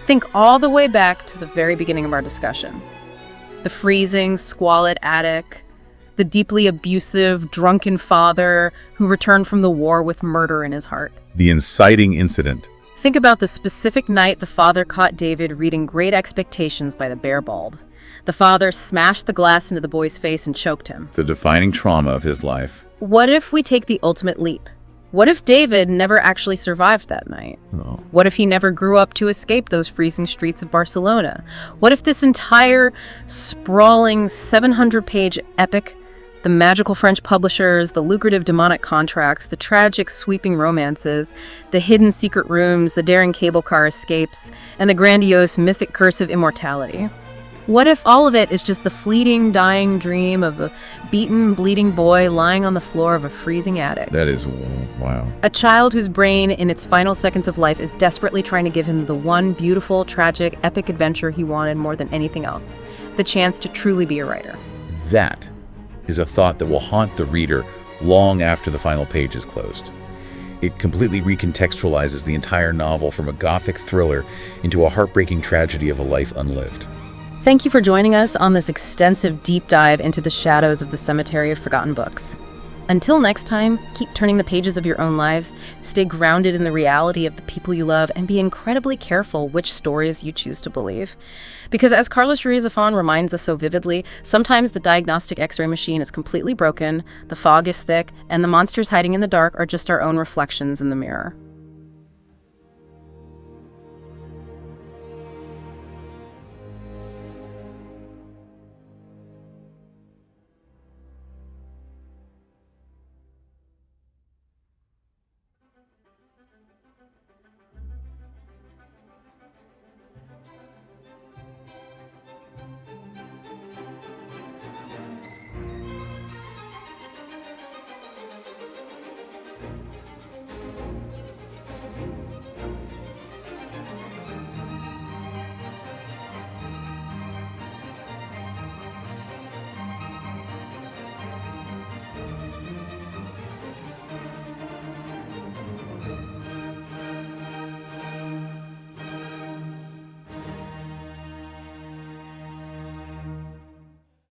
Think all the way back to the very beginning of our discussion. The freezing, squalid attic, the deeply abusive, drunken father who returned from the war with murder in his heart. The inciting incident. Think about the specific night the father caught David reading Great Expectations by the Bear Bald. The father smashed the glass into the boy's face and choked him. The defining trauma of his life. What if we take the ultimate leap? What if David never actually survived that night? Oh. What if he never grew up to escape those freezing streets of Barcelona? What if this entire sprawling 700-page epic, the magical French publishers, the lucrative demonic contracts, the tragic sweeping romances, the hidden secret rooms, the daring cable car escapes, and the grandiose mythic curse of immortality? What if all of it is just the fleeting, dying dream of a beaten, bleeding boy lying on the floor of a freezing attic? That is, wow. A child whose brain, in its final seconds of life, is desperately trying to give him the one beautiful, tragic, epic adventure he wanted more than anything else. The chance to truly be a writer. That is a thought that will haunt the reader long after the final page is closed. It completely recontextualizes the entire novel from a Gothic thriller into a heartbreaking tragedy of a life unlived. Thank you for joining us on this extensive deep dive into the shadows of the Cemetery of Forgotten Books. Until next time, keep turning the pages of your own lives, stay grounded in the reality of the people you love, and be incredibly careful which stories you choose to believe. Because as Carlos Ruiz Zafón reminds us so vividly, sometimes the diagnostic X-ray machine is completely broken, the fog is thick, and the monsters hiding in the dark are just our own reflections in the mirror.